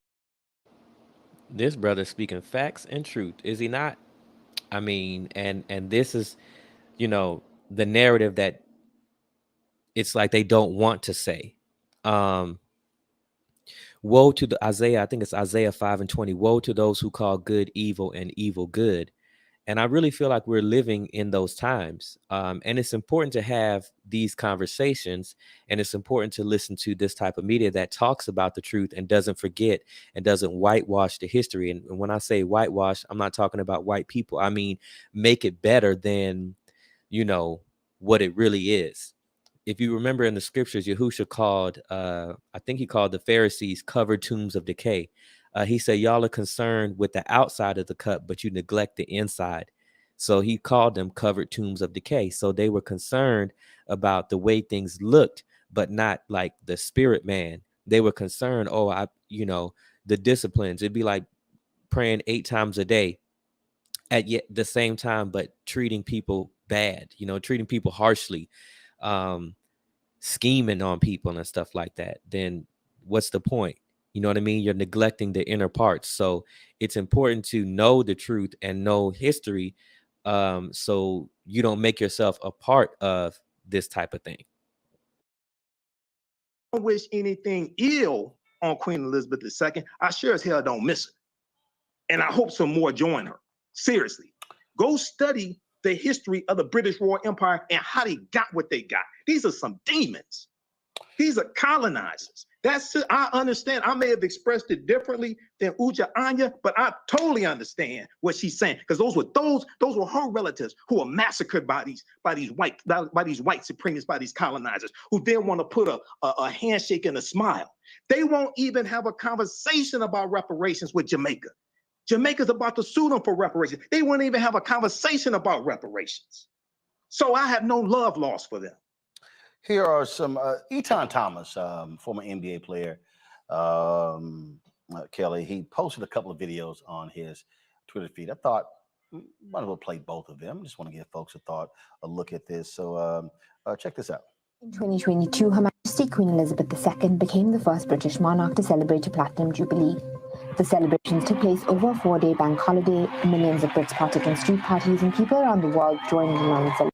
This brother speaking facts and truth, is he not? I mean, and this is, the narrative that it's like they don't want to say. Woe to the Isaiah, I think it's Isaiah 5:20. Woe to those who call good evil and evil good. And I really feel like we're living in those times. And it's important to have these conversations. And it's important to listen to this type of media that talks about the truth and doesn't forget and doesn't whitewash the history. And when I say whitewash, I'm not talking about white people. I mean, make it better than, what it really is. If you remember in the scriptures, Yahusha called, I think he called the Pharisees covered tombs of decay. He said, y'all are concerned with the outside of the cup, but you neglect the inside. So he called them covered tombs of decay. So they were concerned about the way things looked, but not like the spirit man. They were concerned, the disciplines. It'd be like praying 8 times a day at yet the same time, but treating people bad, treating people harshly. scheming on people and stuff like that, then what's the point? You know what I mean? You're neglecting the inner parts. So it's important to know the truth and know history, so you don't make yourself a part of this type of thing. I don't wish anything ill on Queen Elizabeth II. I sure as hell don't miss her. And I hope some more join her. Seriously. Go study the history of the British Royal Empire and how they got what they got. These are some demons. These are colonizers. That's it. I understand. I may have expressed it differently than Uja Anya, but I totally understand what she's saying, because those were her relatives who were massacred by these white supremacists, by these colonizers, who then want to put a handshake and a smile. They won't even have a conversation about reparations with Jamaica. Jamaica's about to sue them for reparations. They won't even have a conversation about reparations. So I have no love lost for them. Here are some Eton Thomas, former NBA player, Kelly. He posted a couple of videos on his Twitter feed. I thought might as well play both of them. Just want to give folks a look at this. So check this out. In 2022, Her Majesty Queen Elizabeth II became the first British monarch to celebrate a platinum jubilee. The celebrations took place over a 4-day bank holiday. Millions of Brits partook in street parties, and people around the world joined in on the celebration.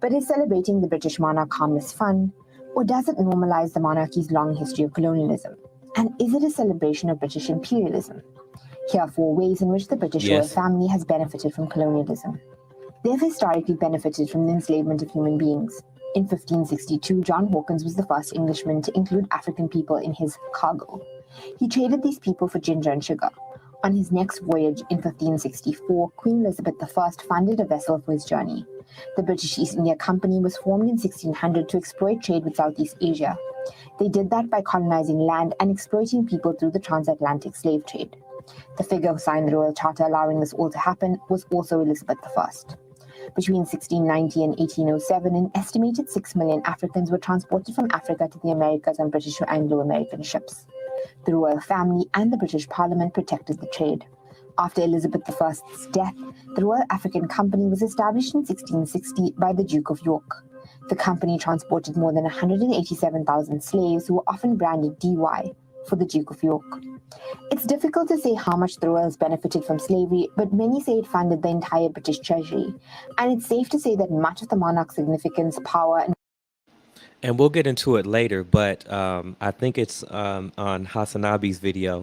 But is celebrating the British monarch harmless fun, or does it normalize the monarchy's long history of colonialism? And is it a celebration of British imperialism? Here are 4 ways in which the British royal family has benefited from colonialism. They have historically benefited from the enslavement of human beings. In 1562, John Hawkins was the first Englishman to include African people in his cargo. He traded these people for ginger and sugar. On his next voyage in 1564, Queen Elizabeth I funded a vessel for his journey. The British East India Company was formed in 1600 to exploit trade with Southeast Asia. They did that by colonizing land and exploiting people through the transatlantic slave trade. The figure who signed the Royal Charter allowing this all to happen was also Elizabeth I. Between 1690 and 1807, an estimated 6 million Africans were transported from Africa to the Americas on British or Anglo-American ships. The royal family and the British Parliament protected the trade. After Elizabeth I's death, the Royal African Company was established in 1660 by the Duke of York. The company transported more than 187,000 slaves who were often branded DY for the Duke of York. It's difficult to say how much the royals benefited from slavery, but many say it funded the entire British treasury. And it's safe to say that much of the monarch's significance, power, and we'll get into it later, but I think it's on Hasanabi's video,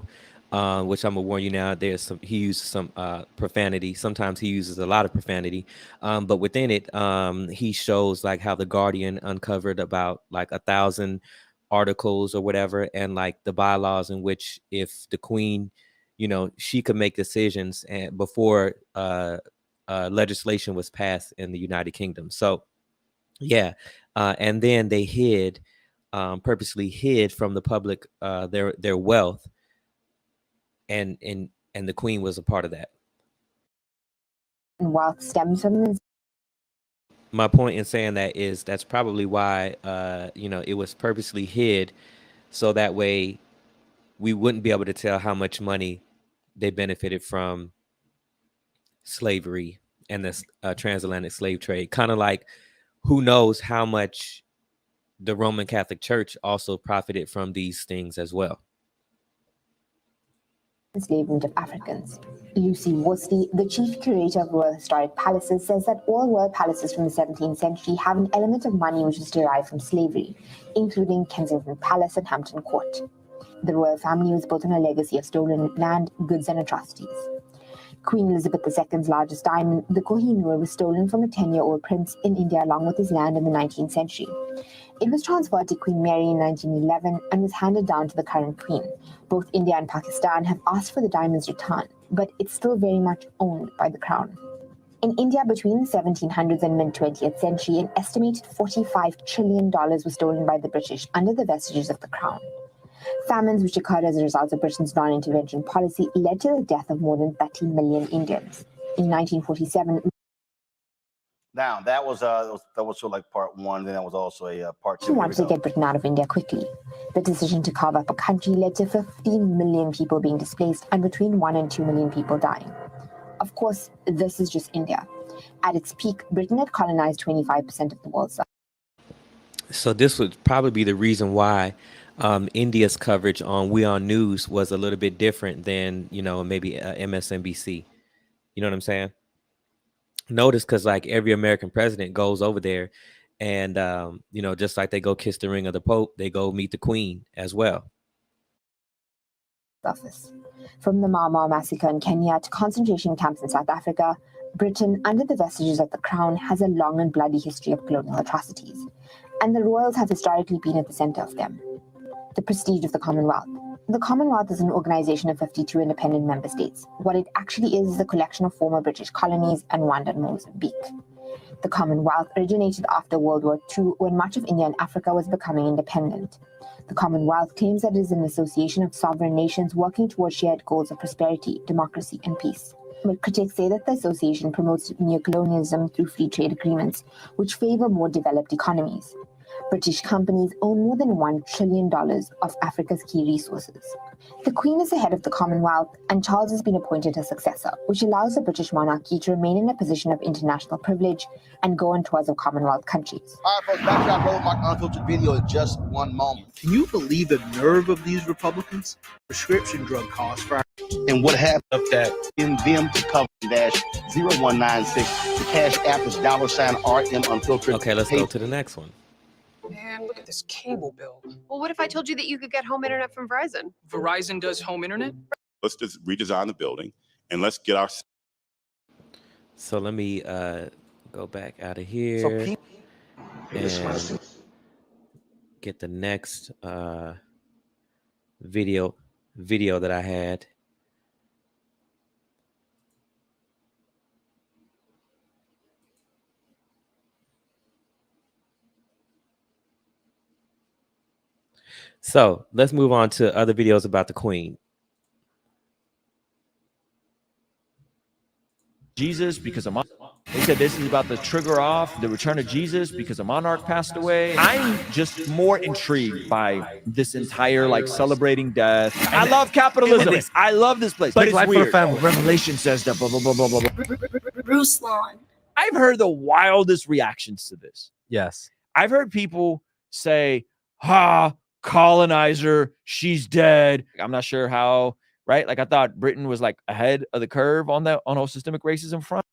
which I'm gonna warn you now. He uses some profanity. Sometimes he uses a lot of profanity, but within it, he shows like how the Guardian uncovered about like 1,000 articles or whatever, and like the bylaws in which if the Queen, she could make decisions and before legislation was passed in the United Kingdom. So yeah, and then they purposely hid from the public their wealth, and the Queen was a part of that. Wealth stems from the... My point in saying that is that's probably why it was purposely hid, so that way we wouldn't be able to tell how much money they benefited from slavery and the transatlantic slave trade. Kind of like, who knows how much the Roman Catholic Church also profited from these things as well. Enslavement of Africans. Lucy Worsley, the chief curator of Royal Historic Palaces, says that all royal palaces from the 17th century have an element of money which is derived from slavery, including Kensington Palace and Hampton Court. The royal family was built on a legacy of stolen land, goods, and atrocities. Queen Elizabeth II's largest diamond, the Kohinoor, was stolen from a 10-year-old prince in India along with his land in the 19th century. It was transferred to Queen Mary in 1911 and was handed down to the current queen. Both India and Pakistan have asked for the diamond's return, but it's still very much owned by the crown. In India, between the 1700s and mid-20th century, an estimated $45 trillion was stolen by the British under the vestiges of the crown. Famines which occurred as a result of Britain's non-intervention policy led to the death of more than 30 million Indians. In 1947... Now, that was sort of like part one, then that was also a part two. She wanted to get Britain out of India quickly. The decision to carve up a country led to 15 million people being displaced and between 1 and 2 million people dying. Of course, this is just India. At its peak, Britain had colonized 25% of the world's land. So this would probably be the reason why India's coverage on We On News was a little bit different than, you know, maybe MSNBC. You know what I'm saying? Notice, because like every American president goes over there and, you know, just like they go kiss the ring of the Pope, they go meet the Queen as well. Office. From the Mau Mau massacre in Kenya to concentration camps in South Africa, Britain, under the vestiges of the Crown, has a long and bloody history of colonial atrocities, and the royals have historically been at the center of them. The prestige of the Commonwealth. The Commonwealth is an organization of 52 independent member states. What it actually is a collection of former British colonies and Rwanda and Mozambique. The Commonwealth originated after World War II, when much of India and Africa was becoming independent. The Commonwealth claims that it is an association of sovereign nations working towards shared goals of prosperity, democracy, and peace. But critics say that the association promotes neocolonialism through free trade agreements, which favor more developed economies. British companies own more than $1 trillion of Africa's key resources. The Queen is the head of the Commonwealth, and Charles has been appointed her successor, which allows the British monarchy to remain in a position of international privilege and go on tours of Commonwealth countries. All right, folks, back to our Road Mark Unfiltered video in just one moment. Can you believe the nerve of these Republicans? Prescription drug costs for And what happened up that in them to cover -0196. The cash app is $RM Unfiltered. Okay, let's go to the next one. Man, look at this cable bill. Well, what if I told you that you could get home internet from Verizon? Verizon does home internet? Let's just redesign the building and let's get our. So let me go back out of here and get the next video that I had. So let's move on to other videos about the Queen. Jesus, because they said this is about the trigger off the return of Jesus because a monarch passed away. I'm just more intrigued by this entire like celebrating death. I love capitalism. I love this place, but it's weird. Revelation says that blah blah blah blah blah. Ruslan. I've heard the wildest reactions to this. Yes, I've heard people say, "Ha, colonizer, she's dead." I'm not sure how. Right? Like I thought Britain was like ahead of the curve on whole systemic racism front.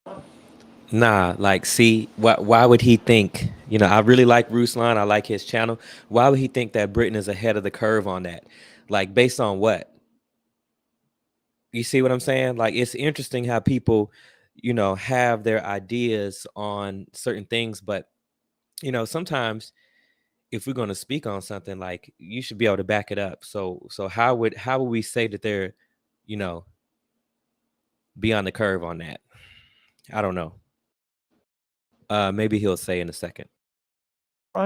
Nah, like, see, why would he think, you know, I really like Ruslan, I like his channel. Why would he think that Britain is ahead of the curve on that? Like, based on what? You see what I'm saying? Like, it's interesting how people, you know, have their ideas on certain things, but, you know, sometimes if we're going to speak on something, like, you should be able to back it up. So how would we say that they're, you know, beyond the curve on that? I don't know. Maybe he'll say in a second.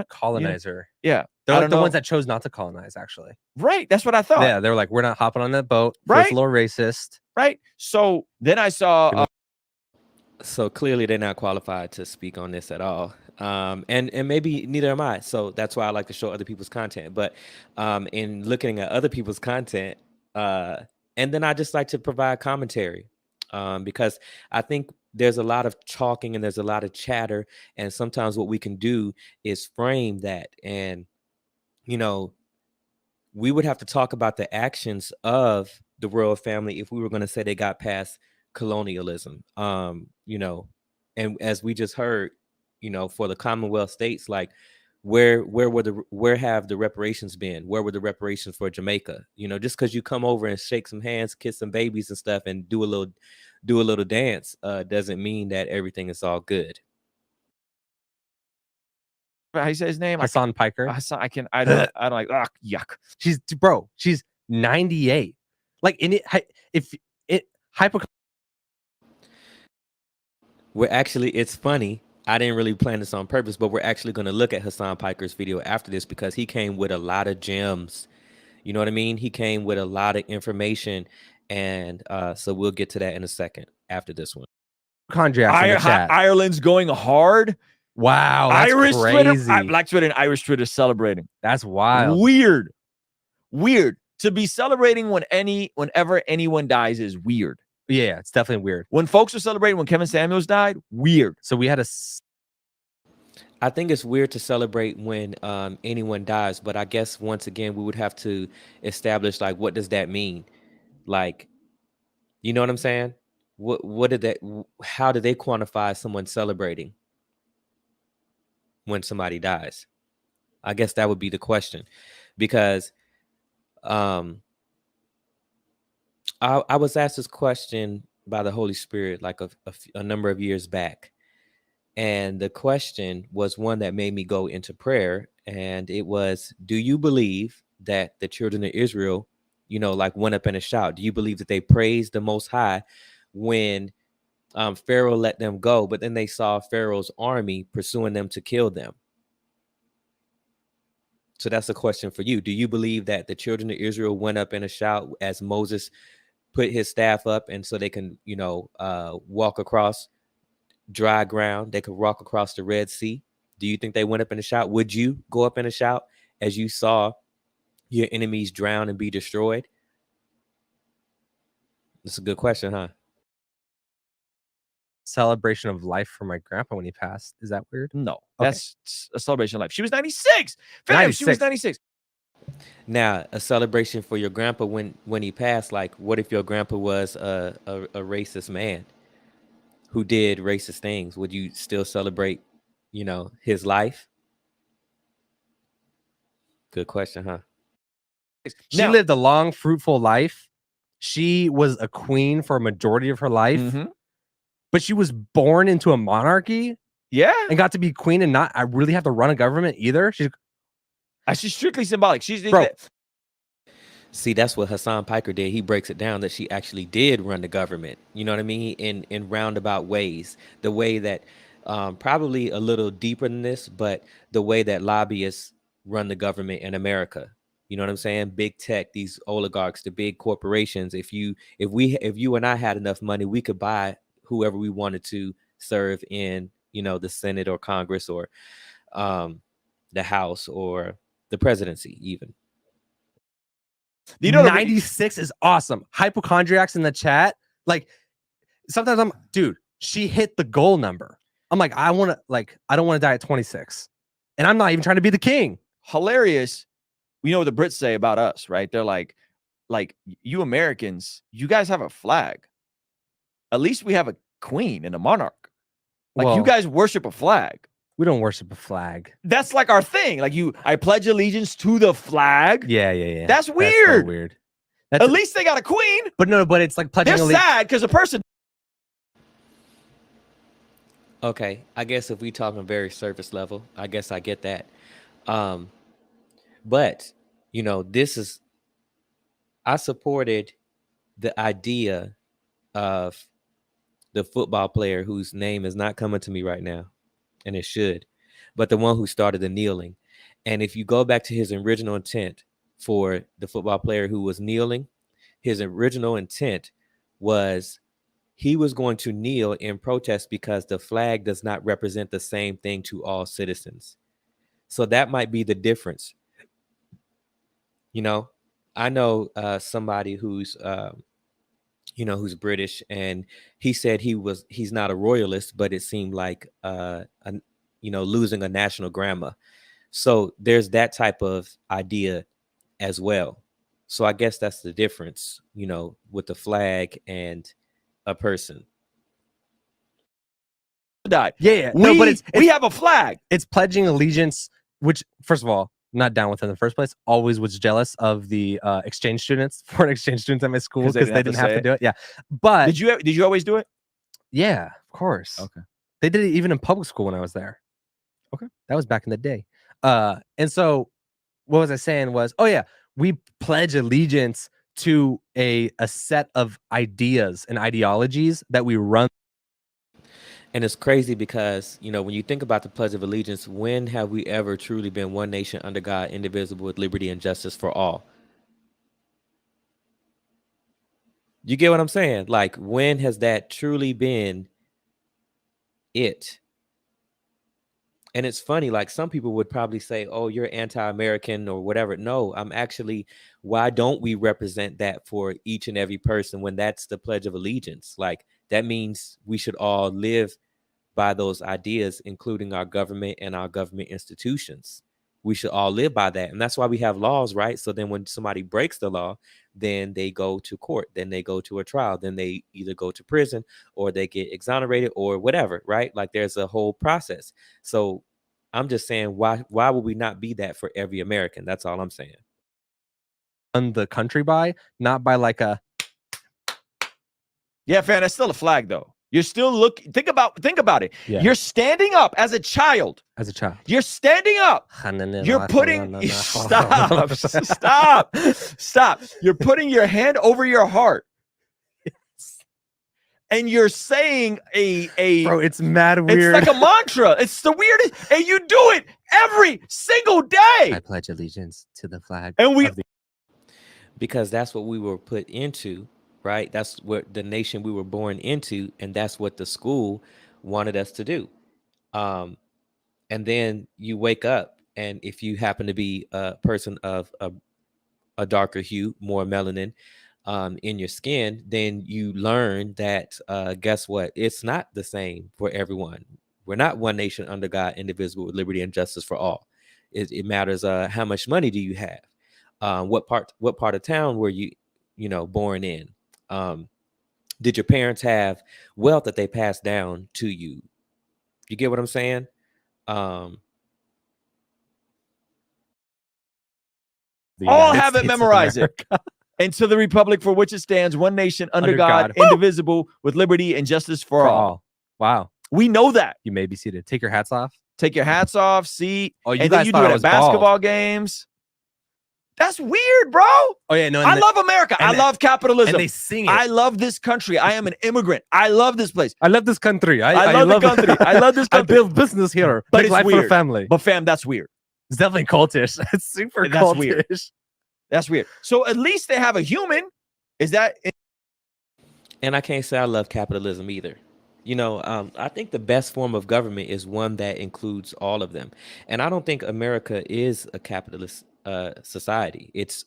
Colonizer. Yeah. They're like the ones that chose not to colonize, actually. Right. That's what I thought. Yeah. They're like, we're not hopping on that boat. Right. It's a little racist. Right. So then I saw. So clearly they're not qualified to speak on this at all. And maybe neither am I. So that's why I like to show other people's content. But in looking at other people's content, and then I just like to provide commentary because I think there's a lot of talking and there's a lot of chatter. And sometimes what we can do is frame that. And, you know, we would have to talk about the actions of the royal family if we were going to say they got past colonialism, you know, and as we just heard, you know, for the Commonwealth states, like where have the reparations been? Where were the reparations for Jamaica? You know, just because you come over and shake some hands, kiss some babies and stuff, and do a little dance, doesn't mean that everything is all good. How you say his name? Hassan Piker. I don't like. Oh, yuck. She's 98. Like We're actually, it's funny. I didn't really plan this on purpose, but we're actually going to look at Hassan Piker's video after this because he came with a lot of gems. You know what I mean? He came with a lot of information. And so we'll get to that in a second after this one. Ireland's going hard. Wow. That's Irish crazy. Twitter, Black Twitter and Irish Twitter celebrating. That's wild. Weird. To be celebrating whenever anyone dies is weird. Yeah, it's definitely weird. When folks are celebrating when Kevin Samuels died, weird. So we had a I think it's weird to celebrate when anyone dies, but I guess once again we would have to establish like what does that mean? Like, you know what I'm saying? What did that? How do they quantify someone celebrating when somebody dies? I guess that would be the question, because I was asked this question by the Holy Spirit like a number of years back. And the question was one that made me go into prayer. And it was, do you believe that the children of Israel, like went up in a shout? Do you believe that they praised the Most High when Pharaoh let them go, but then they saw Pharaoh's army pursuing them to kill them? So that's a question for you. Do you believe that the children of Israel went up in a shout as Moses put his staff up and so they can, walk across dry ground? They could walk across the Red Sea. Do you think they went up in a shout? Would you go up in a shout as you saw your enemies drown and be destroyed? That's a good question, huh? celebration of life for my grandpa when he passed. Is that weird? No, Okay. that's a celebration of life. She was 96. Fam, she was 96. Now, a celebration for your grandpa when he passed, like what if your grandpa was a racist man who did racist things? Would you still celebrate, his life? Good question, huh? She lived a long, fruitful life. She was a queen for a majority of her life, but she was born into a monarchy. Yeah, and got to be queen and not really have to run a government either. She's strictly symbolic. She's bro. See, that's what Hassan Piker did. He breaks it down that she actually did run the government. You know what I mean? In roundabout ways. The way that probably a little deeper than this, but the way that lobbyists run the government in America. You know what I'm saying? Big tech, these oligarchs, the big corporations. If you and I had enough money, we could buy whoever we wanted to serve in, the Senate or Congress or the House or the presidency even. 96 is awesome. Hypochondriacs in the chat. Like sometimes dude, she hit the goal number. I'm like, I don't want to die at 26. And I'm not even trying to be the king. Hilarious. You know what the Brits say about us, right? They're like you Americans, you guys have a flag. At least we have a queen and a monarch. Like you guys worship a flag. We don't worship a flag. That's like our thing. Like I pledge allegiance to the flag. Yeah. That's weird. That's so weird. At least they got a queen. But it's like pledging allegiance. They're sad because a person. Okay, I guess if we talk on very surface level, I guess I get that. But I supported the idea of the football player whose name is not coming to me right now, and it should, but the one who started the kneeling. And if you go back to his original intent for the football player who was kneeling, his original intent was he was going to kneel in protest because the flag does not represent the same thing to all citizens. So that might be the difference. I know somebody who's who's British, and he said he's not a royalist, but it seemed like losing a national grandma. So there's that type of idea as well. So I guess that's the difference, with the flag and a person. Died. Yeah. But we have a flag. It's pledging allegiance, which first of all, not down with in the first place. Always was jealous of the exchange students, foreign exchange students at my school because they didn't have to do it. Yeah. But did you always do it? Yeah, of course. Okay. They did it even in public school when I was there. Okay. That was back in the day. And so what was I saying was, we pledge allegiance to a set of ideas and ideologies that we run. And it's crazy because, when you think about the Pledge of Allegiance, when have we ever truly been one nation under God, indivisible, with liberty and justice for all? You get what I'm saying? Like, when has that truly been it? And it's funny, like some people would probably say, oh, you're anti-American or whatever. No, I'm actually, why don't we represent that for each and every person when that's the Pledge of Allegiance? Like that means we should all live by those ideas, including our government and our government institutions. We should all live by that. And that's why we have laws, right? So then when somebody breaks the law, then they go to court, then they go to a trial, then they either go to prison or they get exonerated or whatever, right? Like there's a whole process. So I'm just saying, why would we not be that for every American? That's all I'm saying. On the country by, not by like a. Yeah, fam, that's still a flag though. You're still looking. Think about it. Yeah. You're standing up as a child. As a child. You're standing up. You're putting stop. You're putting your hand over your heart. And you're saying a bro, it's mad weird. It's like a mantra. It's the weirdest, and you do it every single day. I pledge allegiance to the flag. And we because that's what we were put into. Right? That's what the nation we were born into, and that's what the school wanted us to do. And then you wake up, and if you happen to be a person of a darker hue, more melanin in your skin, then you learn that guess what? It's not the same for everyone. We're not one nation under God, indivisible, with liberty and justice for all. It matters how much money do you have? What part of town were you born in? Did your parents have wealth that they passed down to you? You get what I'm saying? All have it, memorize it. And to the republic for which it stands, one nation under God, indivisible, with liberty and justice for all. Wow. We know that. You may be seated. Take your hats off. Take your hats off, seat. Oh, and then you do it at basketball games. That's weird, bro. Oh yeah, no. I love America. I love capitalism. And they sing it. I love this country. I am an immigrant. I love this place. I love this country. I love the country. I love this country. I build business here. But Make it's life weird. for the family. But fam, that's weird. It's definitely cultish. It's super That's cultish. weird. That's weird. So at least they have a human. Is that? And I can't say I love capitalism either. I think the best form of government is one that includes all of them. And I don't think America is a capitalist society. It's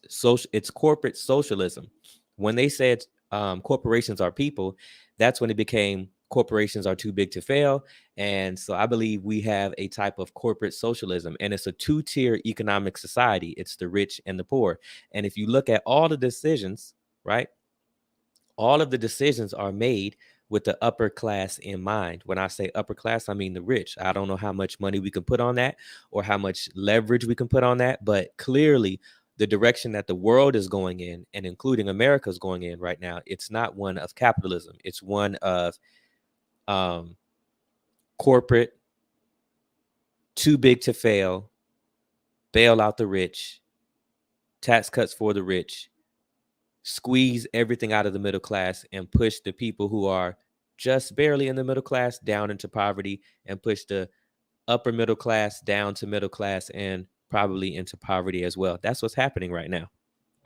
corporate socialism. When they said corporations are people, that's when it became corporations are too big to fail. And so I believe we have a type of corporate socialism, and it's a two-tier economic society. It's the rich and the poor. And if you look at all the decisions, right, all of the decisions are made with the upper class in mind. When I say upper class, I mean the rich. I don't know how much money we can put on that or how much leverage we can put on that, but clearly the direction that the world is going in, and including America is going in right now, it's not one of capitalism. It's one of corporate, too big to fail, bail out the rich, tax cuts for the rich, squeeze everything out of the middle class and push the people who are just barely in the middle class down into poverty, and push the upper middle class down to middle class and probably into poverty as well. That's what's happening right now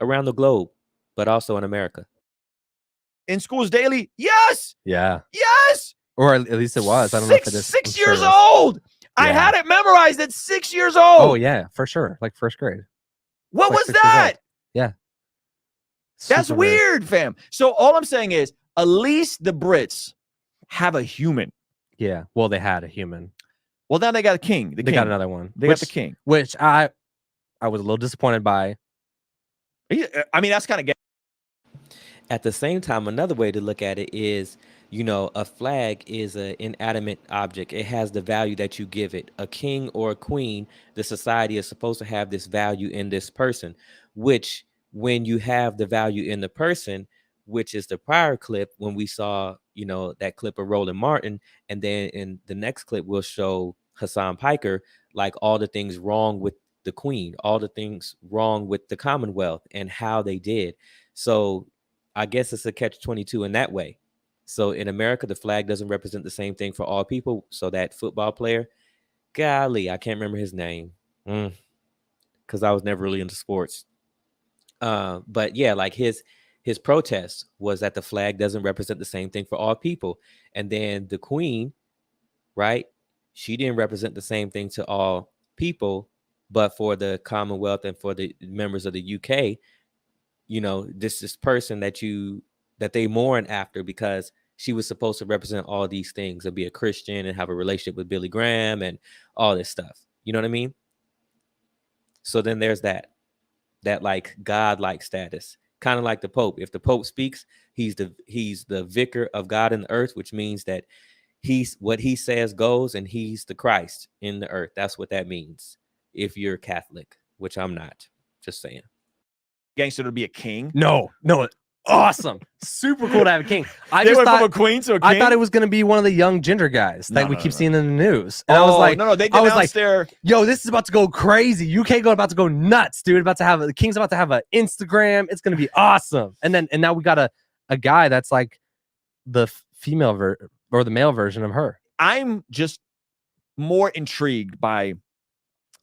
around the globe, but also in America. In schools daily? Yes. Yeah. Yes. Or at least it was. I don't know if it is. 6 years old. I had it memorized at 6 years old. Oh yeah, for sure. Like first grade. What Like was 6 years that? old. Yeah. That's Super weird. weird, fam. So all I'm saying is, at least the Brits have a human. Yeah. Well, they had a human. Well, now they got a king. They got another one. They got the king. Which I was a little disappointed by. I mean, that's kind of gay. At the same time, another way to look at it is, a flag is an inanimate object. It has the value that you give it. A king or a queen, the society is supposed to have this value in this person, which when you have the value in the person, which is the prior clip when we saw, that clip of Roland Martin, and then in the next clip we'll show Hassan Piker, like all the things wrong with the queen, all the things wrong with the Commonwealth and how they did. So I guess it's a catch-22 in that way. So in America, the flag doesn't represent the same thing for all people. So that football player, golly, I can't remember his name because I was never really into sports. But yeah, like his protest was that the flag doesn't represent the same thing for all people. And then the queen, right, she didn't represent the same thing to all people, but for the Commonwealth and for the members of the UK, this person that they mourn after, because she was supposed to represent all these things and be a Christian and have a relationship with Billy Graham and all this stuff. You know what I mean? So then there's that like God-like status, kind of like the Pope. If the Pope speaks, he's the vicar of God in the earth, which means that he's what he says goes, and he's the Christ in the earth. That's what that means. If you're Catholic, which I'm not, just saying. Gangster to be a king? No, awesome, super cool to have a king. I They just went from thought a queen to a I king? thought it was going to be one of the young ginger guys that we keep seeing in the news, and I was Oh, like, no, they I was denounced like, their. yo, this is about to go crazy. UK about to go nuts, dude. The king's about to have an Instagram. It's going to be awesome. And now we got a guy that's like the female or the male version of her. I'm just more intrigued by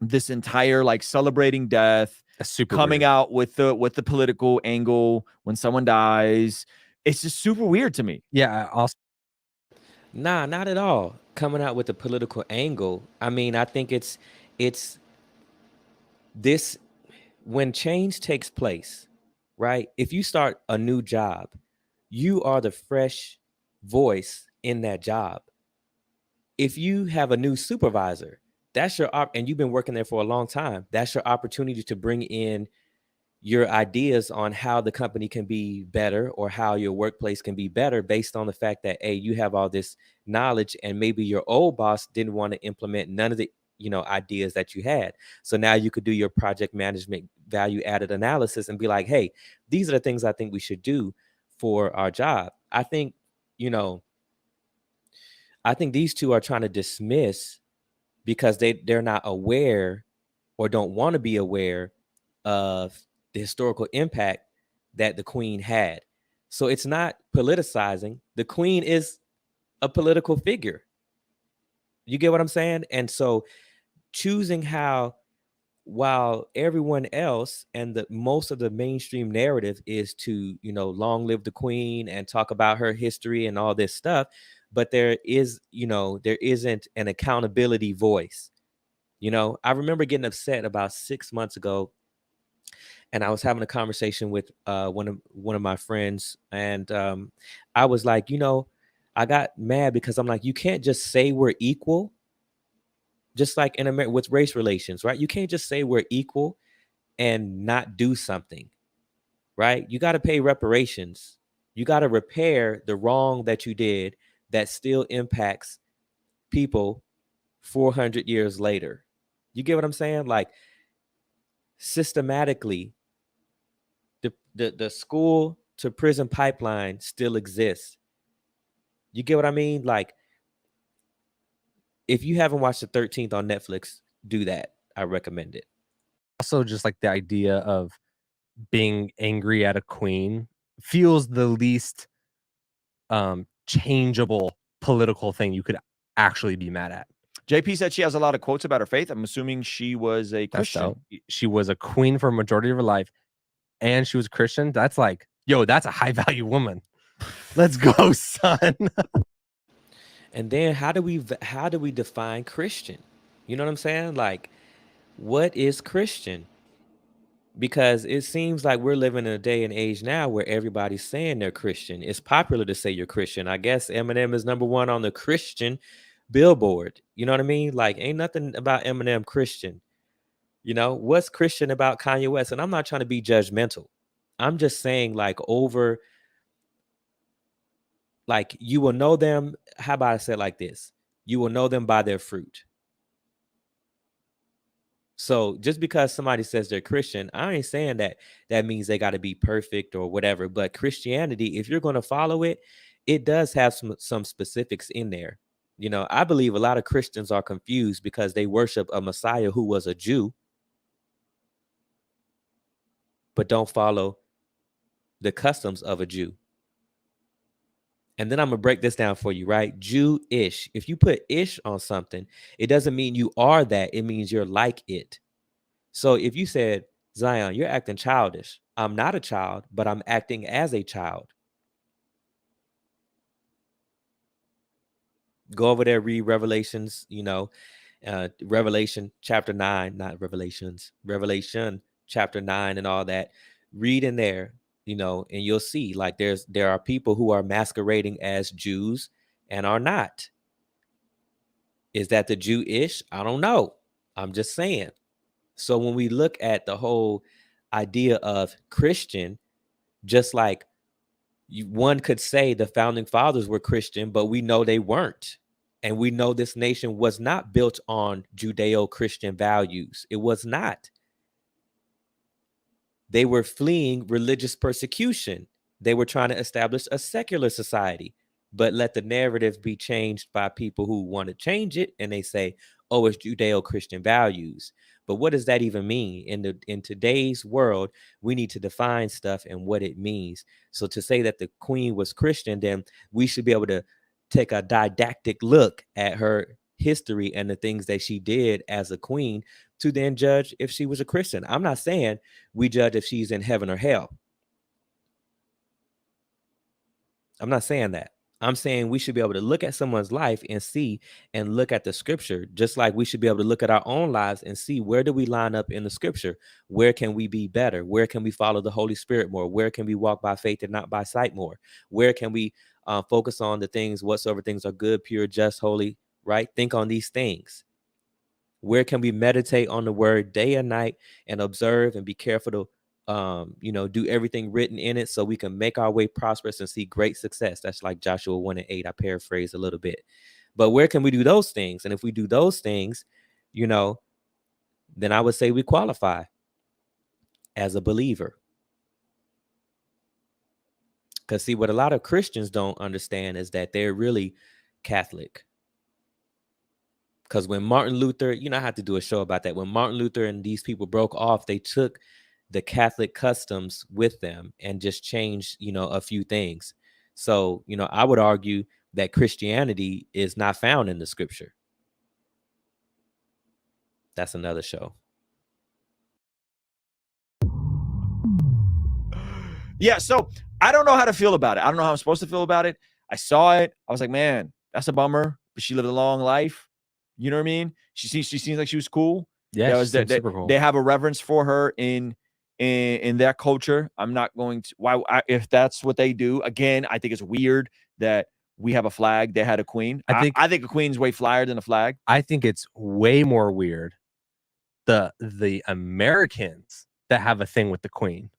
this entire like celebrating death, coming out with the political angle when someone dies. It's just super weird to me. Yeah, also. Nah, not at all. Coming out with the political angle. I mean, I think it's this, when change takes place, right? If you start a new job, you are the fresh voice in that job. If you have a new supervisor, that's your and you've been working there for a long time, that's your opportunity to bring in your ideas on how the company can be better, or how your workplace can be better, based on the fact that, hey, you have all this knowledge, and maybe your old boss didn't want to implement none of the ideas that you had. So now you could do your project management value added analysis and be like, hey, these are the things I think we should do for our job. I think these two are trying to dismiss, because they're not aware, or don't want to be aware of the historical impact that the Queen had. So it's not politicizing. The Queen is a political figure. You get what I'm saying? And so choosing how, while everyone else and most of the mainstream narrative is to, long live the Queen and talk about her history and all this stuff, but there isn't an accountability voice. I remember getting upset about 6 months ago, and I was having a conversation with one of my friends, and I was like, I got mad because I'm like, you can't just say we're equal, just like in America with race relations, right? You can't just say we're equal and not do something, right? You got to pay reparations. You got to repair the wrong that you did that still impacts people 400 years later. You get what I'm saying? Like, systematically, the school to prison pipeline still exists. You get what I mean? Like, if you haven't watched the 13th on Netflix, do that. I recommend it. Also, just like the idea of being angry at a queen feels the least changeable political thing you could actually be mad at. JP said she has a lot of quotes about her faith. I'm assuming she was a Christian. She was a queen for a majority of her life, and she was Christian. That's like, yo, that's a high value woman. Let's go, son. And then how do we define Christian? You know what I'm saying? Like, what is Christian? Because it seems like we're living in a day and age now where everybody's saying they're Christian. It's popular to say you're Christian. I guess Eminem is #1 on the Christian Billboard. You know what I mean? Like, ain't nothing about Eminem Christian. What's Christian about Kanye West? And I'm not trying to be judgmental. I'm just saying, like, you will know them. How about I say it like this? You will know them by their fruit. So just because somebody says they're Christian, I ain't saying that means they got to be perfect or whatever. But Christianity, if you're going to follow it, it does have some specifics in there. I believe a lot of Christians are confused because they worship a Messiah who was a Jew, but don't follow the customs of a Jew. And then I'm going to break this down for you, right? Jewish. If you put ish on something, it doesn't mean you are that. It means you're like it. So if you said, Zion, you're acting childish. I'm not a child, but I'm acting as a child. Go over there, read Revelations, Revelation chapter 9, not Revelations, Revelation chapter 9 and all that. Read in there, and you'll see like there are people who are masquerading as Jews and are not. Is that the Jewish? I don't know. I'm just saying. So when we look at the whole idea of Christian, just like one could say the founding fathers were Christian, but we know they weren't. And we know this nation was not built on Judeo-Christian values. It was not. They were fleeing religious persecution. They were trying to establish a secular society, but let the narrative be changed by people who want to change it. And they say, oh, it's Judeo-Christian values. But what does that even mean? In today's world, we need to define stuff and what it means. So to say that the queen was Christian, then we should be able to take a didactic look at her history and the things that she did as a queen to then judge if she was a Christian. I'm not saying we judge if she's in heaven or hell. I'm not saying that. I'm saying we should be able to look at someone's life and see and look at the scripture, just like we should be able to look at our own lives and see where do we line up in the scripture? Where can we be better? Where can we follow the Holy Spirit more? Where can we walk by faith and not by sight more? Where can we focus on the things, whatsoever things are good, pure, just, holy, right? Think on these things. Where can we meditate on the word day and night and observe and be careful to do everything written in it so we can make our way prosperous and see great success. That's like Joshua 1:8. I paraphrase a little bit. But where can we do those things? And if we do those things, then I would say we qualify as a believer. Because see, what a lot of Christians don't understand is that they're really Catholic. Because when Martin Luther, I have to do a show about that. When Martin Luther and these people broke off, they took the Catholic customs with them and just changed, a few things. So, I would argue that Christianity is not found in the scripture. That's another show. Yeah, so I don't know how to feel about it. I don't know how I'm supposed to feel about it. I saw it. I was like, man, that's a bummer. But she lived a long life. You know what I mean? She seems like she was cool. Yeah, super cool. They have a reverence for her in their culture. I'm not going to if that's what they do. Again, I think it's weird that we have a flag. They had a queen. I think a queen's way flyer than a flag. I think it's way more weird the Americans that have a thing with the queen.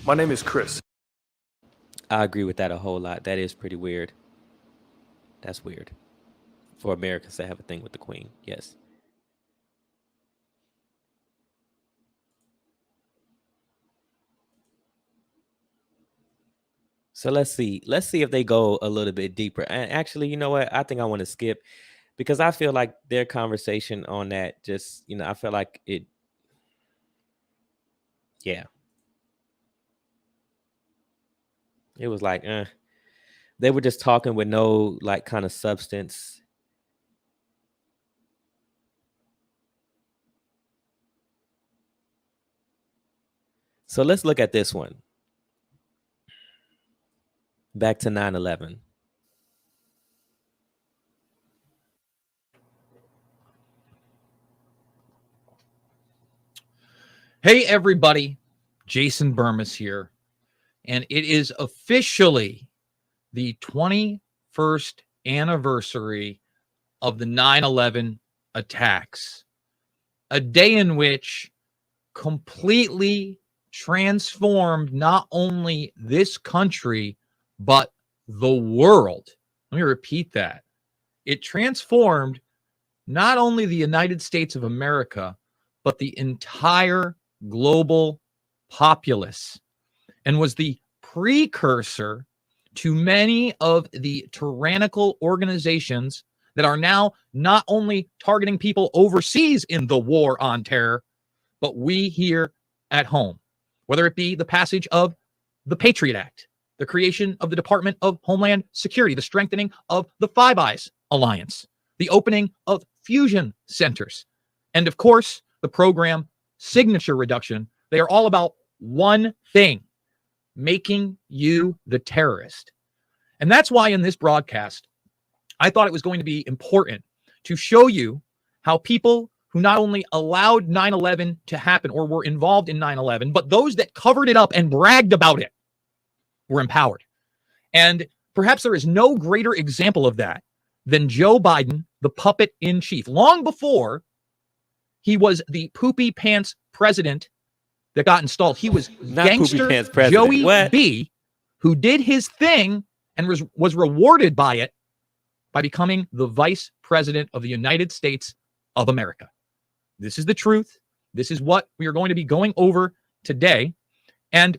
My name is Chris. I agree with that a whole lot. That is pretty weird. That's weird for Americans to have a thing with the queen. Yes. So let's see if they go a little bit deeper. And actually, you know what? I think I want to skip because I feel like their conversation on that just, I feel like it. Yeah. It was like, they were just talking with no like kind of substance. So let's look at this one. Back to 9/11. Hey, everybody. Jason Burmis here. And it is officially the 21st anniversary of the 9/11 attacks. A day in which completely transformed not only this country, but the world. Let me repeat that. It transformed not only the United States of America, but the entire global populace, and was the precursor to many of the tyrannical organizations that are now not only targeting people overseas in the war on terror, but we here at home, whether it be the passage of the Patriot Act, the creation of the Department of Homeland Security, the strengthening of the Five Eyes Alliance, the opening of fusion centers, and of course, the program signature reduction. They are all about one thing: making you the terrorist. And that's why in this broadcast, I thought it was going to be important to show you how people who not only allowed 9/11 to happen or were involved in 9/11, but those that covered it up and bragged about it were empowered. And perhaps there is no greater example of that than Joe Biden, the puppet in chief. Long before he was the poopy pants president that got installed, he was Not gangster poopy pants president. Joey What? B, who did his thing and was rewarded by it by becoming the vice president of the United States of America. This is the truth. This is what we are going to be going over today. And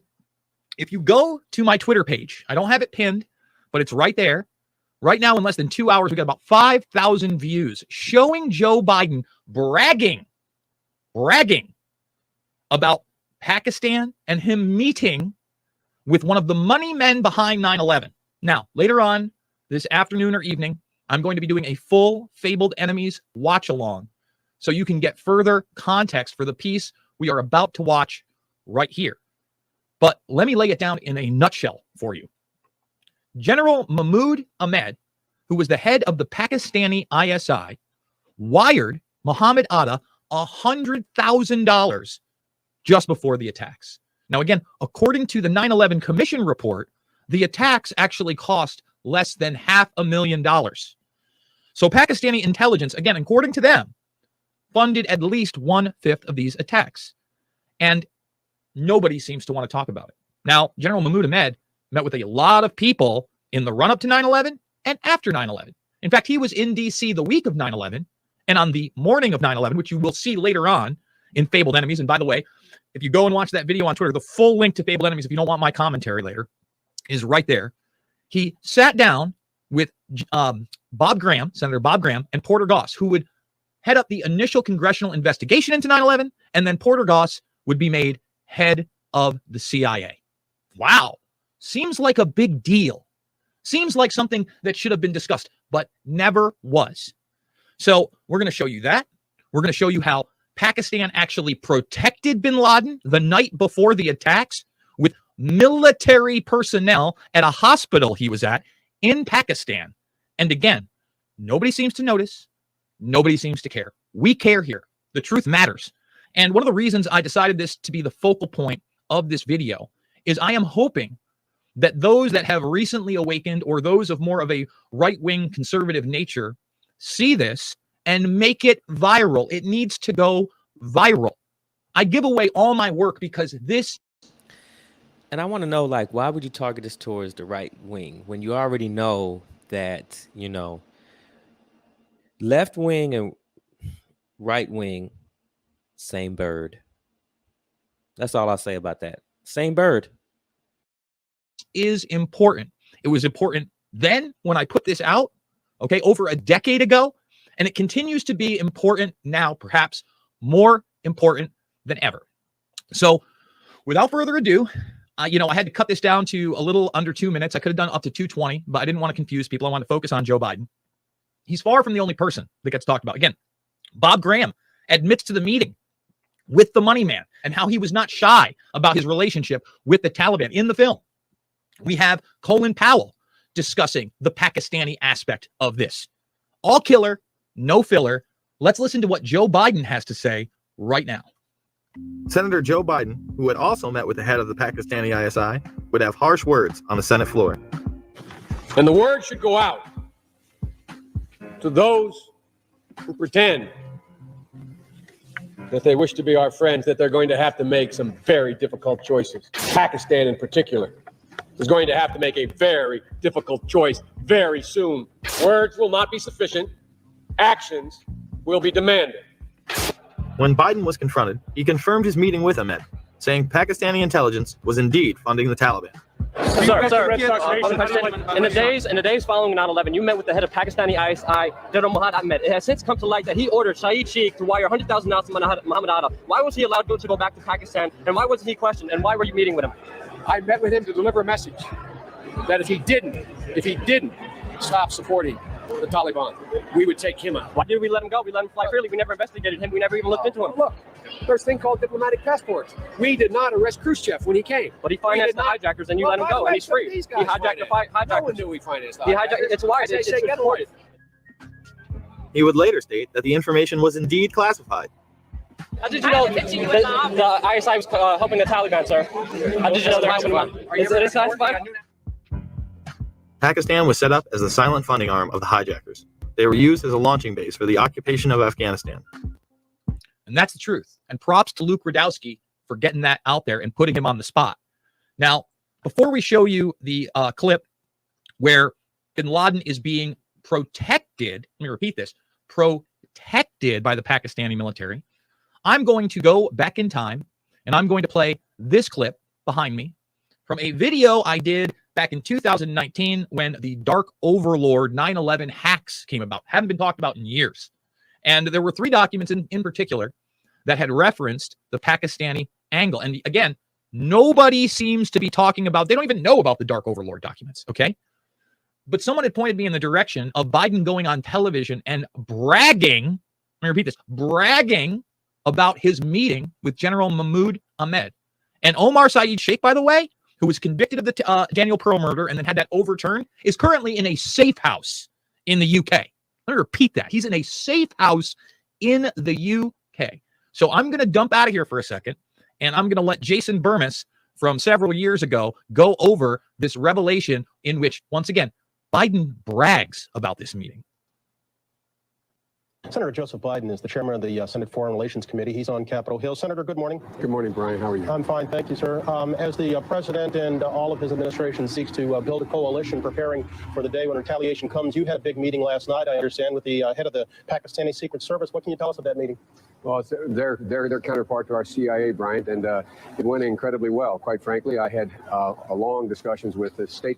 if you go to my Twitter page, I don't have it pinned, but it's right there. Right now, in less than 2 hours, we got about 5,000 views showing Joe Biden bragging about Pakistan and him meeting with one of the money men behind 9/11. Now, later on this afternoon or evening, I'm going to be doing a full Fabled Enemies watch along so you can get further context for the piece we are about to watch right here. But let me lay it down in a nutshell for you. General Mahmoud Ahmed, who was the head of the Pakistani ISI, wired Mohammed Atta $100,000 just before the attacks. Now, again, according to the 9/11 Commission report, the attacks actually cost less than $500,000. So Pakistani intelligence, again, according to them, funded at least 1/5 of these attacks. And nobody seems to want to talk about it. Now, General Mahmoud Ahmed met with a lot of people in the run-up to 9/11 and after 9/11. In fact, he was in D.C. the week of 9/11 and on the morning of 9/11, which you will see later on in Fabled Enemies. And by the way, if you go and watch that video on Twitter, the full link to Fabled Enemies, if you don't want my commentary later, is right there. He sat down with Bob Graham, Senator Bob Graham, and Porter Goss, who would head up the initial congressional investigation into 9/11, and then Porter Goss would be made head of the CIA. Wow. Seems like a big deal. Seems like something that should have been discussed, but never was. So we're going to show you that. We're going to show you how Pakistan actually protected bin Laden the night before the attacks with military personnel at a hospital he was at in Pakistan. And again, nobody seems to notice. Nobody seems to care. We care here. The truth matters. And one of the reasons I decided this to be the focal point of this video is I am hoping that those that have recently awakened or those of more of a right-wing conservative nature see this and make it viral. It needs to go viral. I give away all my work because this. And I want to know, like, why would you target this towards the right wing when you already know that, you know, left wing and right wing, same bird. That's all I'll say about that. Same bird. Is important. It was important then when I put this out, okay, over a decade ago, and it continues to be important now, perhaps more important than ever. So without further ado, I had to cut this down to a little under 2 minutes. I could have done up to 2:20, but I didn't want to confuse people. I want to focus on Joe Biden. He's far from the only person that gets talked about. Again, Bob Graham admits to the meeting with the money man and how he was not shy about his relationship with the Taliban in the film. We have Colin Powell discussing the Pakistani aspect of this. All killer, no filler. Let's listen to what Joe Biden has to say right now. Senator Joe Biden, who had also met with the head of the Pakistani ISI, would have harsh words on the Senate floor. And the word should go out to those who pretend that they wish to be our friends, that they're going to have to make some very difficult choices. Pakistan in particular is going to have to make a very difficult choice very soon. Words will not be sufficient. Actions will be demanded. When Biden was confronted, he confirmed his meeting with Ahmed, saying Pakistani intelligence was indeed funding the Taliban. Sir, in the days following 9/11, you met with the head of Pakistani ISI, General Mohammed Ahmed. It has since come to light that he ordered Shahid Sheikh to wire $100,000 to Mohammed Atta. Why was he allowed to go back to Pakistan, and why wasn't he questioned, and why were you meeting with him? I met with him to deliver a message that if he didn't stop supporting the Taliban, we would take him out. Why did we let him go? We let him fly freely. We never investigated him. We never even looked into him. Look, there's a thing called diplomatic passports. We did not arrest Khrushchev when he came. But he financed the hijackers, and you let him go, and he's free. He hijacked the hijackers. No one knew he financed the hijackers. It's why. It's reported. He would later state that the information was indeed classified. How did you know the ISI was helping the Taliban, sir? How did you know they're helping them? Is it classified? Pakistan was set up as the silent funding arm of the hijackers. They were used as a launching base for the occupation of Afghanistan. And that's the truth. And props to Luke Radowski for getting that out there and putting him on the spot. Now, before we show you the clip where bin Laden is being protected, let me repeat this, protected by the Pakistani military, I'm going to go back in time and I'm going to play this clip behind me from a video I did back in 2019 when the Dark Overlord 9/11 hacks came about. Haven't been talked about in years. And there were 3 documents in particular that had referenced the Pakistani angle. And again, nobody seems to be talking about, they don't even know about the Dark Overlord documents, okay? But someone had pointed me in the direction of Biden going on television and bragging, let me repeat this, bragging about his meeting with General Mahmoud Ahmed. And Omar Saeed Sheikh, by the way, who was convicted of the Daniel Pearl murder and then had that overturned, is currently in a safe house in the UK. Let me repeat that. He's in a safe house in the UK. So I'm going to dump out of here for a second, and I'm going to let Jason Burmis from several years ago go over this revelation in which, once again, Biden brags about this meeting. Senator Joseph Biden is the chairman of the Senate Foreign Relations Committee. He's on Capitol Hill. Senator, good morning. Good morning, Brian. How are you? I'm fine, thank you, sir. As the president and all of his administration seeks to build a coalition preparing for the day when retaliation comes, you had a big meeting last night, I understand, with the head of the Pakistani Secret Service. What can you tell us of that meeting? Well, it's their counterpart to our CIA, Bryant, and it went incredibly well. Quite frankly, I had long discussions with the State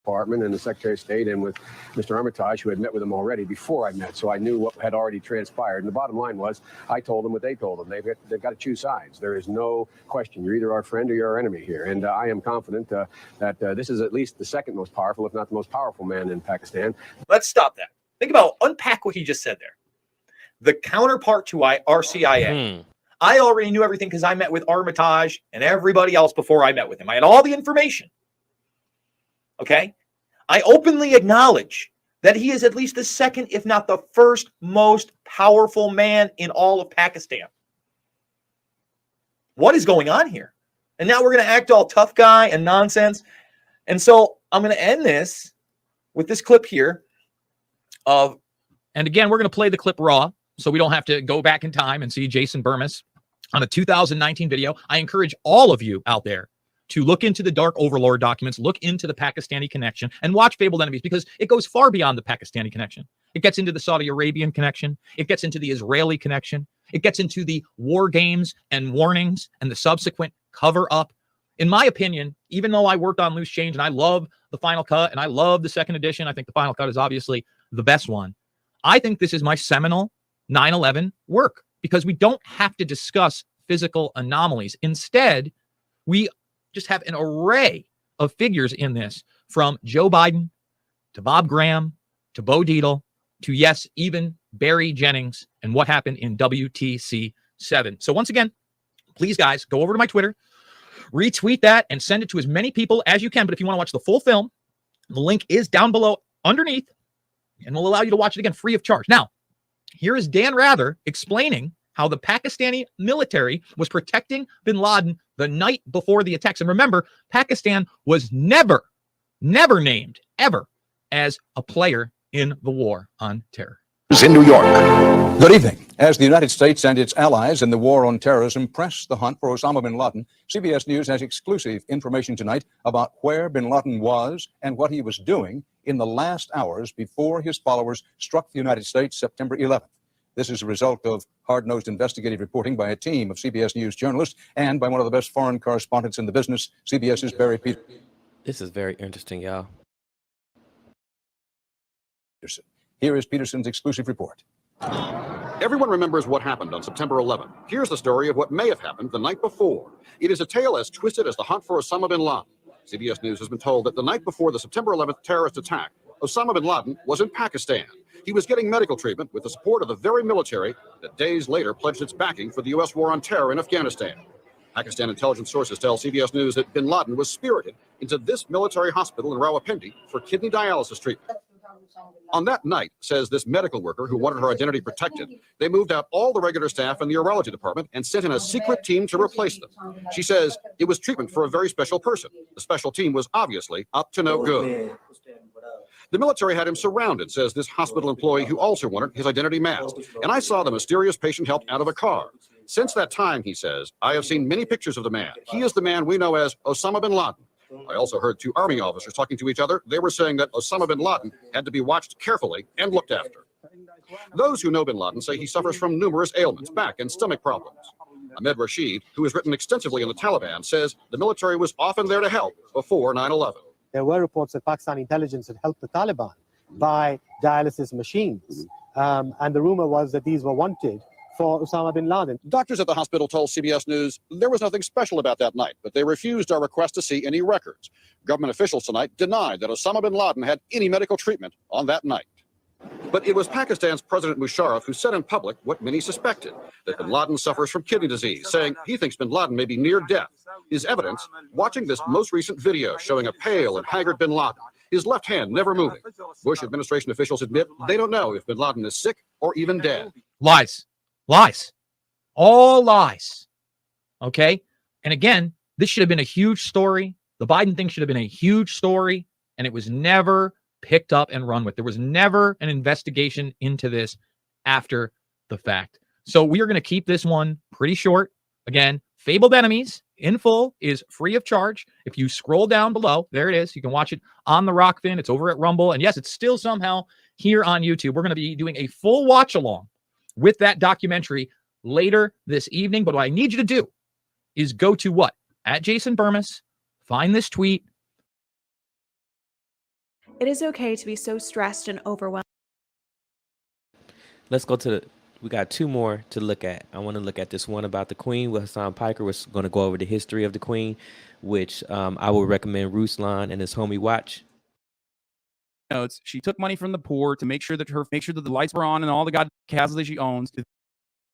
Department and the Secretary of State and with Mr. Armitage, who had met with him already before I met, so I knew what had already transpired. And the bottom line was, I told them what they told them. They've got to choose sides. There is no question. You're either our friend or you're our enemy here. And I am confident that this is at least the second most powerful, if not the most powerful man in Pakistan. Let's stop that. Think about, unpack what he just said there. The counterpart to our CIA. I already knew everything because I met with Armitage and everybody else before I met with him. I had all the information. Okay? I openly acknowledge that he is at least the second, if not the first most powerful man in all of Pakistan. What is going on here? And now we're going to act all tough guy and nonsense. And so I'm going to end this with this clip here of, and again, we're going to play the clip raw so we don't have to go back in time and see Jason Burmis on a 2019 video. I encourage all of you out there to look into the Dark Overlord documents, look into the Pakistani connection, and watch Fabled Enemies, because it goes far beyond the Pakistani connection. It gets into the Saudi Arabian connection. It gets into the Israeli connection. It gets into the war games and warnings and the subsequent cover-up. In my opinion, even though I worked on Loose Change and I love the Final Cut and I love the second edition, I think the Final Cut is obviously the best one. I think this is my seminal 9/11 work, because we don't have to discuss physical anomalies. Instead, we just have an array of figures in this, from Joe Biden to Bob Graham to Bo Dietl to, yes, even Barry Jennings and what happened in WTC 7. So once again, please, guys, go over to my Twitter, retweet that, and send it to as many people as you can. But if you want to watch the full film, the link is down below underneath, and we'll allow you to watch it again free of charge. Now, here is Dan Rather explaining how the Pakistani military was protecting bin Laden the night before the attacks. And remember, Pakistan was never named, ever, as a player in the war on terror. In New York. Good evening. As the United States and its allies in the war on terrorism press the hunt for Osama bin Laden, CBS News has exclusive information tonight about where bin Laden was and what he was doing in the last hours before his followers struck the United States September 11th. This is a result of hard-nosed investigative reporting by a team of CBS News journalists and by one of the best foreign correspondents in the business, CBS's Barry Peterson. This is very interesting, y'all. Here is Peterson's exclusive report. Everyone remembers what happened on September 11th. Here's the story of what may have happened the night before. It is a tale as twisted as the hunt for Osama bin Laden. CBS News has been told that the night before the September 11th terrorist attack, Osama bin Laden was in Pakistan. He was getting medical treatment with the support of the very military that days later pledged its backing for the U.S. war on terror in Afghanistan. Pakistan intelligence sources tell CBS News that bin Laden was spirited into this military hospital in Rawalpindi for kidney dialysis treatment. On that night, says this medical worker who wanted her identity protected, they moved out all the regular staff in the urology department and sent in a secret team to replace them. She says it was treatment for a very special person. The special team was obviously up to no good. The military had him surrounded, says this hospital employee who also wanted his identity masked. And I saw the mysterious patient helped out of a car. Since that time, he says, I have seen many pictures of the man. He is the man we know as Osama bin Laden. I also heard two Army officers talking to each other. They were saying that Osama bin Laden had to be watched carefully and looked after. Those who know bin Laden say he suffers from numerous ailments, back and stomach problems. Ahmed Rashid, who has written extensively on the Taliban, says the military was often there to help before 9/11. There were reports that Pakistani intelligence had helped the Taliban buy dialysis machines. And the rumor was that these were wanted for Osama bin Laden. Doctors at the hospital told CBS News there was nothing special about that night, but they refused our request to see any records. Government officials tonight denied that Osama bin Laden had any medical treatment on that night. But it was Pakistan's President Musharraf who said in public what many suspected, that bin Laden suffers from kidney disease, saying he thinks bin Laden may be near death. His evidence, watching this most recent video showing a pale and haggard bin Laden, his left hand never moving. Bush administration officials admit they don't know if bin Laden is sick or even dead. Lies. Lies. All lies. Okay? And again, this should have been a huge story. The Biden thing should have been a huge story, and it was never picked up and run with. There was never an investigation into this after the fact. So we are going to keep this one pretty short. Again, Fabled Enemies in full is free of charge. If you scroll down below, there it is. You can watch it on the Rockfin. It's over at Rumble. And yes, it's still somehow here on YouTube. We're going to be doing a full watch along with that documentary later this evening. But what I need you to do is go to what? At Jason Burmis, find this tweet. It is okay to be so stressed and overwhelmed. Let's go to we got two more to look at. I want to look at this one about the Queen with Hassan Piker. We're going to go over the history of the Queen, which I would recommend Ruslan and his homie watch. Notes, she took money from the poor to make sure that the lights were on and all the god castles she owns.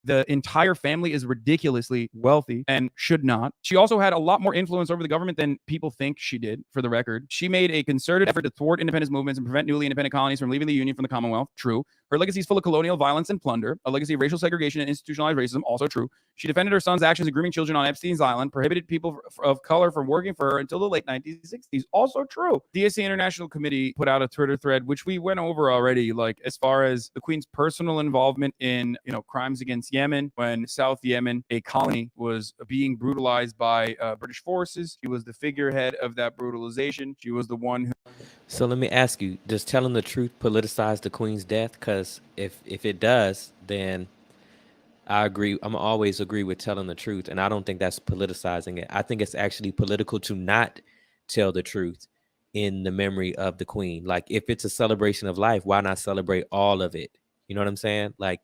The entire family is ridiculously wealthy and should not. She also had a lot more influence over the government than people think she did, for the record. She made a concerted effort to thwart independence movements and prevent newly independent colonies from leaving the Union from the Commonwealth. True. Her legacy is full of colonial violence and plunder, a legacy of racial segregation and institutionalized racism. Also true. She defended her son's actions in grooming children on Epstein's Island, prohibited people of color from working for her until the late 1960s. Also true. DSC International Committee put out a Twitter thread, which we went over already, like as far as the Queen's personal involvement in, crimes against Yemen, when South Yemen, a colony, was being brutalized by British forces. She was the figurehead of that brutalization. She was the one who... So let me ask you, does telling the truth politicize the Queen's death? Because if it does, then I agree. I'm always agree with telling the truth. And I don't think that's politicizing it. I think it's actually political to not tell the truth in the memory of the Queen. Like, if it's a celebration of life, why not celebrate all of it? You know what I'm saying? Like,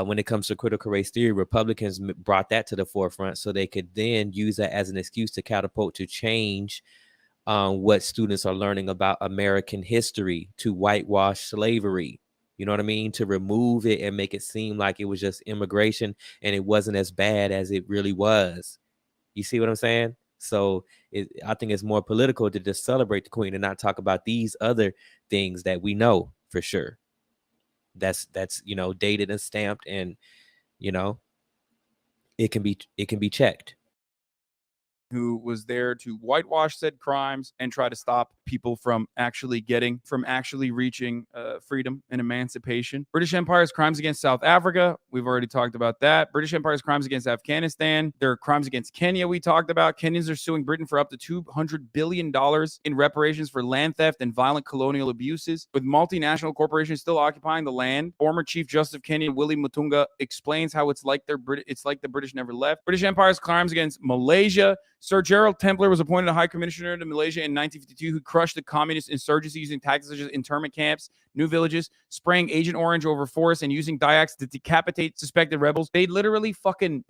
when it comes to critical race theory, Republicans brought that to the forefront so they could then use that as an excuse to catapult to change what students are learning about American history, to whitewash slavery. You know what I mean? To remove it and make it seem like it was just immigration and it wasn't as bad as it really was. You see what I'm saying? So I think it's more political to just celebrate the Queen and not talk about these other things that we know for sure. That's dated and stamped, and it can be checked. Who was there to whitewash said crimes and try to stop people from actually reaching freedom and emancipation. British Empire's crimes against South Africa, we've already talked about that. British Empire's crimes against Afghanistan. There are crimes against Kenya we talked about. Kenyans are suing Britain for up to $200 billion in reparations for land theft and violent colonial abuses, with multinational corporations still occupying the land. Former Chief Justice of Kenya, Willie Mutunga, explains how it's like the British never left. British Empire's crimes against Malaysia. Sir Gerald Templer was appointed a High Commissioner to Malaysia in 1952, who crushed the communist insurgency using tactics such as internment camps, new villages, spraying Agent Orange over forests, and using dyax to decapitate suspected rebels. They literally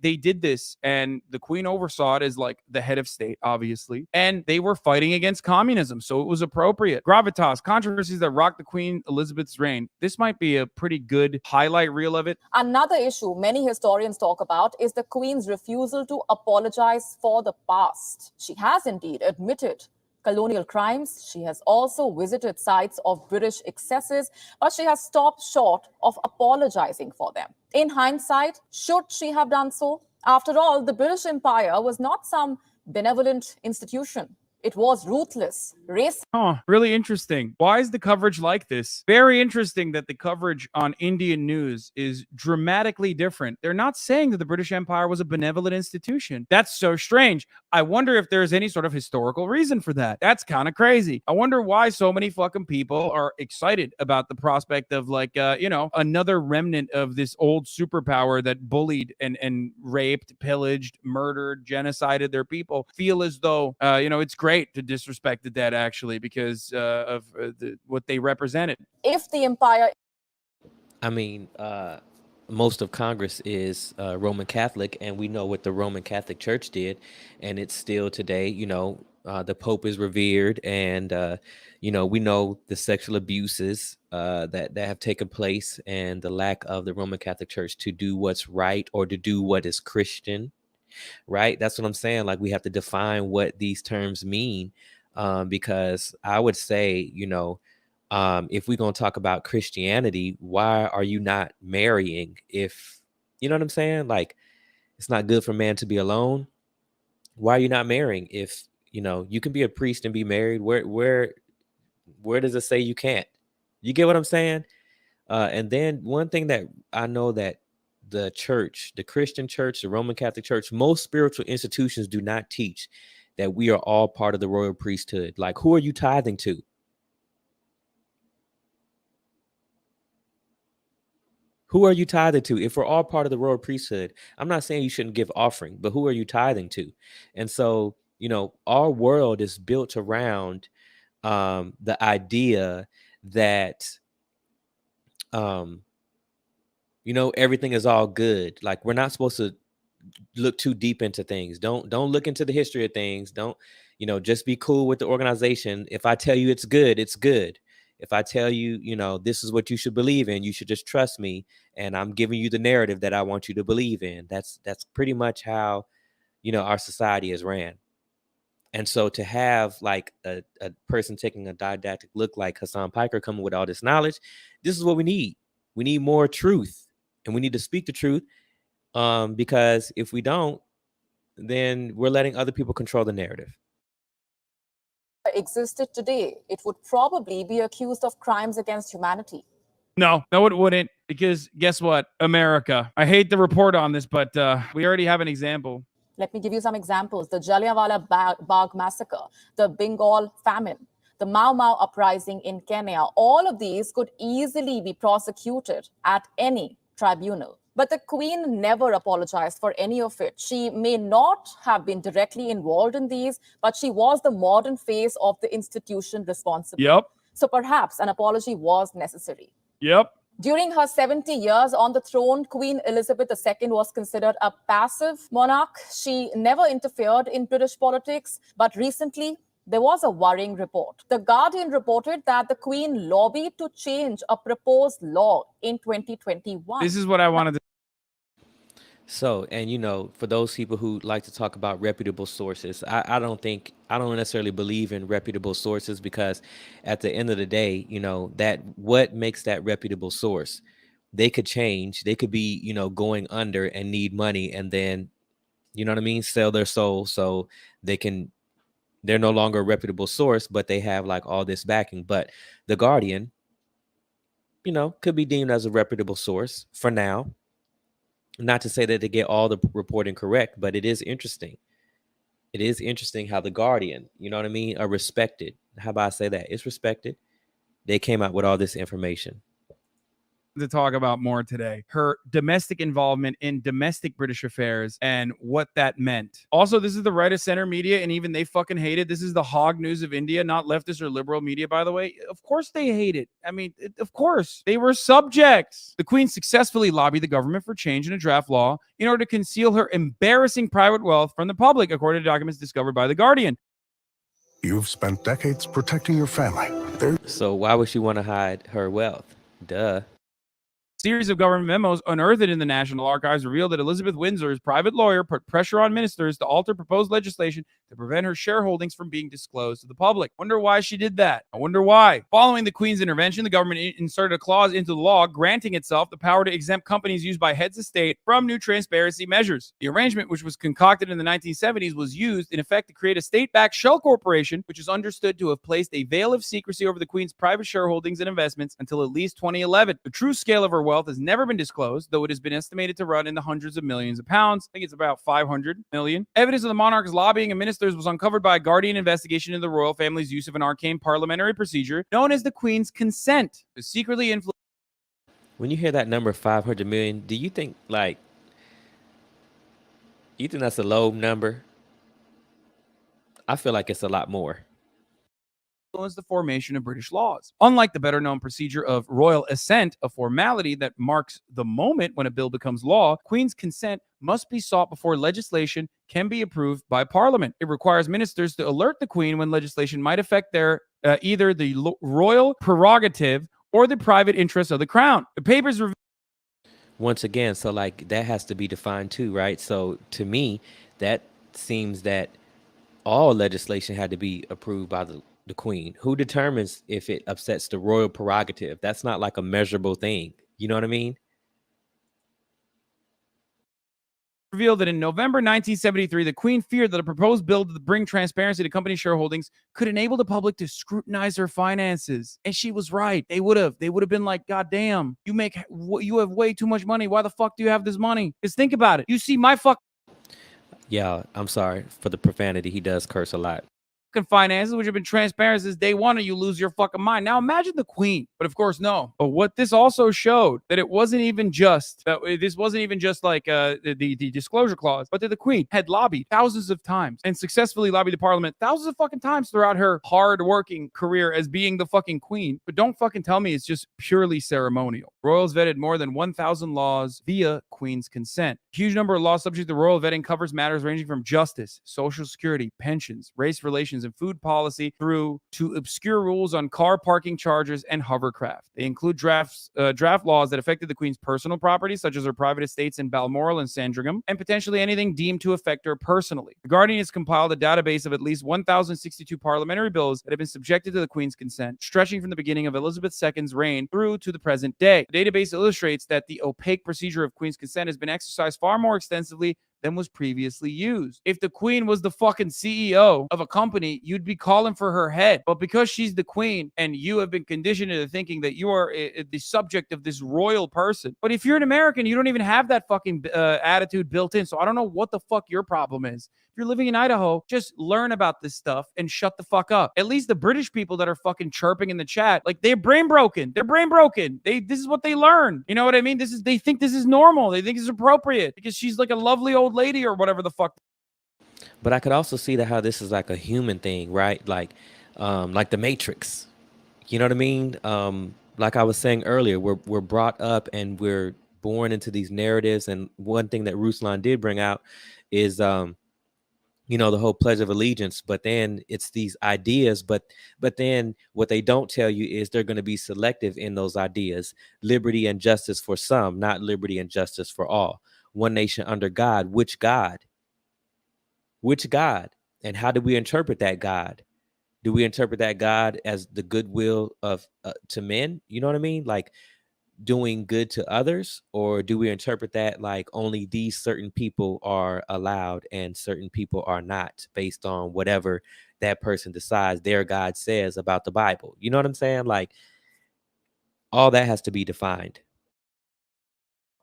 they did this, and the Queen oversaw it as like the head of state, obviously, and they were fighting against communism, so it was appropriate. Gravitas, controversies that rocked the Queen Elizabeth's reign. This might be a pretty good highlight reel of it. Another issue many historians talk about is the Queen's refusal to apologize for the past. She has indeed admitted colonial crimes. She has also visited sites of British excesses, but she has stopped short of apologizing for them. In hindsight, should she have done so? After all, the British Empire was not some benevolent institution. It was ruthless, racist. Huh, really interesting. Why is the coverage like this? Very interesting that the coverage on Indian news is dramatically different. They're not saying that the British Empire was a benevolent institution. That's so strange. I wonder if there's any sort of historical reason for that. That's kind of crazy. I wonder why so many fucking people are excited about the prospect of like, another remnant of this old superpower that bullied and raped, pillaged, murdered, genocided their people. Feel as though, it's great to disrespect the dead, actually, because of what they represented. If the empire... I mean, most of Congress is Roman Catholic, and we know what the Roman Catholic Church did, and it's still today, the Pope is revered, and, we know the sexual abuses that have taken place and the lack of the Roman Catholic Church to do what's right or to do what is Christian. Right. That's what I'm saying. Like, we have to define what these terms mean, because I would say, if we're going to talk about Christianity, why are you not marrying? If you know what I'm saying, like, it's not good for man to be alone. Why are you not marrying? If, you can be a priest and be married. Where does it say you can't? You get what I'm saying? And then one thing that I know that the church, the Christian church, the Roman Catholic Church, most spiritual institutions do not teach that we are all part of the royal priesthood. Like, who are you tithing to? Who are you tithing to? If we're all part of the royal priesthood, I'm not saying you shouldn't give offering, but who are you tithing to? And so, our world is built around the idea that, everything is all good. Like, we're not supposed to look too deep into things. Don't look into the history of things. Don't, just be cool with the organization. If I tell you it's good, it's good. If I tell you, this is what you should believe in, you should just trust me. And I'm giving you the narrative that I want you to believe in. That's pretty much how, our society is ran. And so to have like a person taking a didactic look like Hassan Piker coming with all this knowledge, this is what we need. We need more truth, and we need to speak the truth. Because if we don't, then we're letting other people control the narrative. existed today, it would probably be accused of crimes against humanity. No, it wouldn't, because guess what? America. I hate to report on this, but we already have an example. Let me give you some examples. The Jallianwala Bagh massacre, the Bengal famine, the Mau Mau uprising in Kenya, all of these could easily be prosecuted at any tribunal. But the Queen never apologized for any of it. She may not have been directly involved in these, but she was the modern face of the institution responsible. Yep. So perhaps an apology was necessary. Yep. During her 70 years on the throne, Queen Elizabeth II was considered a passive monarch. She never interfered in British politics, but recently there was a worrying report. The Guardian reported that the Queen lobbied to change a proposed law in 2021. This is what I wanted to. So, and for those people who like to talk about reputable sources, I don't necessarily believe in reputable sources, because at the end of the day, that what makes that reputable source, they could change, they could be, going under and need money, and then, sell their soul so they're no longer a reputable source, but they have like all this backing. But the Guardian, could be deemed as a reputable source for now. Not to say that they get all the reporting correct, but it is interesting. It is interesting how the Guardian, are respected. How about I say that? It's respected. They came out with all this information. To talk about more today, her domestic involvement in domestic British affairs and what that meant. Also, this is the right of center media, and even they fucking hate it. This is the hog news of India, not leftist or liberal media, by the way. Of course they hate it. I mean, of course. They were subjects. The Queen successfully lobbied the government for change in a draft law in order to conceal her embarrassing private wealth from the public, according to documents discovered by The Guardian. You've spent decades protecting your family. So why would she want to hide her wealth? Duh. Series of government memos unearthed in the National Archives revealed that Elizabeth Windsor's private lawyer put pressure on ministers to alter proposed legislation to prevent her shareholdings from being disclosed to the public. Wonder why she did that. I wonder why. Following the Queen's intervention, the government inserted a clause into the law granting itself the power to exempt companies used by heads of state from new transparency measures. The arrangement, which was concocted in the 1970s, was used in effect to create a state-backed shell corporation, which is understood to have placed a veil of secrecy over the Queen's private shareholdings and investments until at least 2011. The true scale of her wealth has never been disclosed, though it has been estimated to run in the hundreds of millions of pounds. I think it's about 500 million. Evidence of the monarch's lobbying and ministers was uncovered by a Guardian investigation into the royal family's use of an arcane parliamentary procedure known as the Queen's consent to secretly influence. When you hear that number 500 million, do you think that's a low number? I feel like it's a lot more. The formation of British laws. Unlike the better known procedure of royal assent, a formality that marks the moment when a bill becomes law, Queen's consent must be sought before legislation can be approved by Parliament. It requires ministers to alert the Queen when legislation might affect their either the royal prerogative or the private interests of the Crown. The papers once again, so like that has to be defined too, right? So to me, that seems that all legislation had to be approved by the Queen. Who determines if it upsets the royal prerogative? That's not like a measurable thing. You know what I mean? revealed that in November 1973, the Queen feared that a proposed bill to bring transparency to company shareholdings could enable the public to scrutinize her finances. And she was right. They would have been like, God damn, you have way too much money. Why the fuck do you have this money? Just think about it. You see my Yeah, I'm sorry for the profanity. He does curse a lot. Finances, which have been transparent since day one, and you lose your fucking mind. Now imagine the Queen, but of course no. But what this also showed that it wasn't even just like the disclosure clause, but that the Queen had lobbied thousands of times and successfully lobbied the Parliament thousands of fucking times throughout her hard-working career as being the fucking Queen. But don't fucking tell me it's just purely ceremonial. Royals vetted more than 1,000 laws via Queen's consent. A huge number of laws subject to royal vetting covers matters ranging from justice, social security, pensions, race relations, and food policy through to obscure rules on car parking charges and hovercraft. They include draft laws that affected the Queen's personal property, such as her private estates in Balmoral and Sandringham, and potentially anything deemed to affect her personally. The Guardian has compiled a database of at least 1,062 parliamentary bills that have been subjected to the Queen's consent, stretching from the beginning of Elizabeth II's reign through to the present day. The database illustrates that the opaque procedure of Queen's consent has been exercised far more extensively than was previously used. If the Queen was the fucking CEO of a company, you'd be calling for her head. But because she's the Queen and you have been conditioned into thinking that you are the subject of this royal person. But if you're an American, you don't even have that fucking attitude built in. So I don't know what the fuck your problem is. If you're living in Idaho, just learn about this stuff and shut the fuck up. At least the British people that are fucking chirping in the chat, like they're brain broken. They're brain broken. This is what they learn. You know what I mean? They think this is normal. They think it's appropriate because she's like a lovely old lady or whatever the fuck. But I could also see that how this is like a human thing, right? Like the Matrix. You know what I mean? Like I was saying earlier, we're brought up and we're born into these narratives. And one thing that Ruslan did bring out is the whole Pledge of Allegiance, but then it's these ideas, but then what they don't tell you is they're going to be selective in those ideas. Liberty and justice for some, not liberty and justice for all. One nation under God. Which God? Which God? And how do we interpret that God? Do we interpret that God as the goodwill of to men? You know what I mean? Like doing good to others, or do we interpret that like only these certain people are allowed and certain people are not, based on whatever that person decides their God says about the Bible? You know what I'm saying? Like all that has to be defined.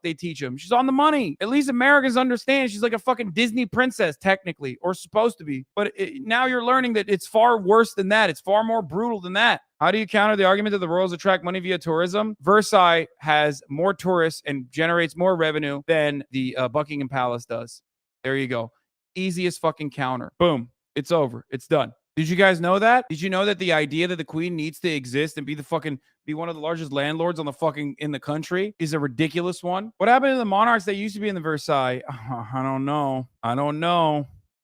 They teach them. She's on the money. At least Americans understand she's like a fucking Disney princess, technically, or supposed to be. But now you're learning that it's far worse than that. It's far more brutal than that. How do you counter the argument that the royals attract money via tourism? Versailles has more tourists and generates more revenue than the Buckingham Palace does. There you go. Easiest fucking counter. Boom. It's over. It's done. Did you guys know that? Did you know that the idea that the Queen needs to exist and be one of the largest landlords in the country is a ridiculous one? What happened to the monarchs that used to be in the Versailles? I don't know.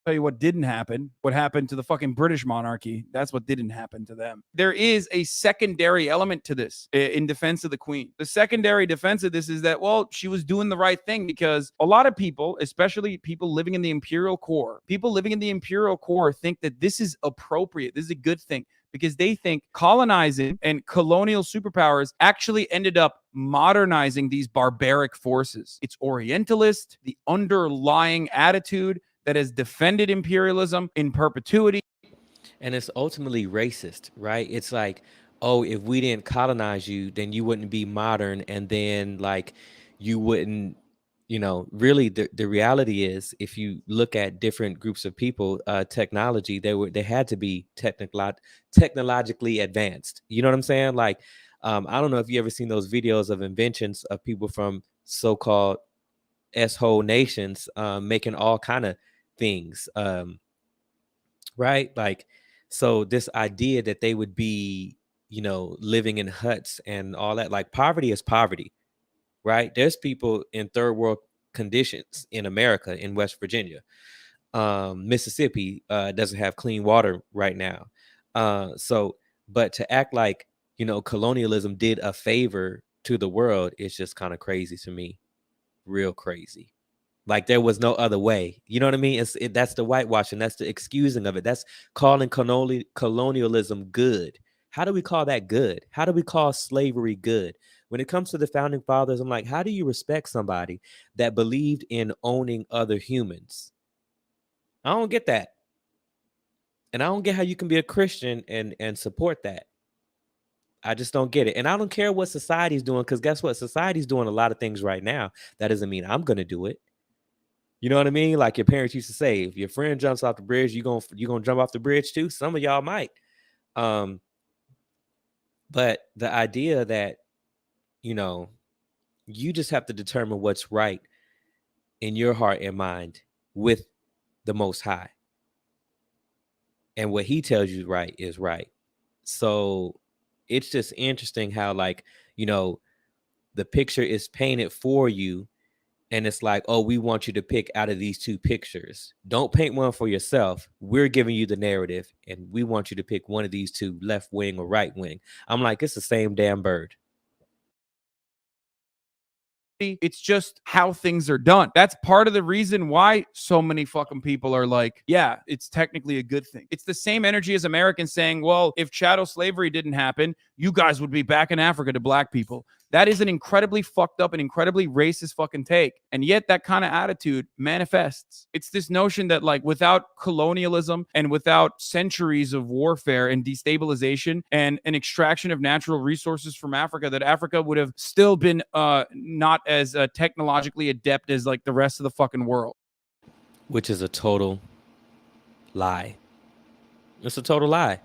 Tell you what didn't happen. What happened to the fucking British monarchy. That's what didn't happen to them. There is a secondary element to this in defense of the queen. The secondary defense of this is that, well, she was doing the right thing, because a lot of people, especially people living in the imperial core, think that this is appropriate. This is a good thing, because they think colonizing and colonial superpowers actually ended up modernizing these barbaric forces. It's Orientalist, the underlying attitude that has defended imperialism in perpetuity. And it's ultimately racist, right? It's like, oh, if we didn't colonize you, then you wouldn't be modern, and then like you wouldn't, really the reality is, if you look at different groups of people, technology, they had to be technologically advanced. You know what I'm saying? Like, I don't know if you ever seen those videos of inventions of people from so-called S-hole nations making all kind of things, right? Like, so this idea that they would be, living in huts and all that, like, poverty is poverty, right? There's people in third world conditions in America, in West Virginia. Mississippi doesn't have clean water right now. But to act like, colonialism did a favor to the world is just kind of crazy to me. Real crazy. Like, there was no other way. You know what I mean? That's the whitewashing. That's the excusing of it. That's calling colonialism good. How do we call that good? How do we call slavery good? When it comes to the founding fathers, I'm like, how do you respect somebody that believed in owning other humans? I don't get that. And I don't get how you can be a Christian and support that. I just don't get it. And I don't care what society's doing, because guess what? Society's doing a lot of things right now. That doesn't mean I'm going to do it. You know what I mean? Like your parents used to say, if your friend jumps off the bridge, you gonna jump off the bridge too. Some of y'all might. But the idea that, you just have to determine what's right in your heart and mind with the Most High. And what he tells you right is right. So it's just interesting how, like, the picture is painted for you. And it's like, oh, we want you to pick out of these two pictures. Don't paint one for yourself. We're giving you the narrative, and we want you to pick one of these two, left wing or right wing. I'm like, it's the same damn bird. It's just how things are done. That's part of the reason why so many fucking people are like, yeah, it's technically a good thing. It's the same energy as Americans saying, well, if chattel slavery didn't happen, you guys would be back in Africa to black people. That is an incredibly fucked up and incredibly racist fucking take. And yet that kind of attitude manifests. It's this notion that, like, without colonialism and without centuries of warfare and destabilization and an extraction of natural resources from Africa, that Africa would have still been not as technologically adept as like the rest of the fucking world. Which is a total lie. It's a total lie.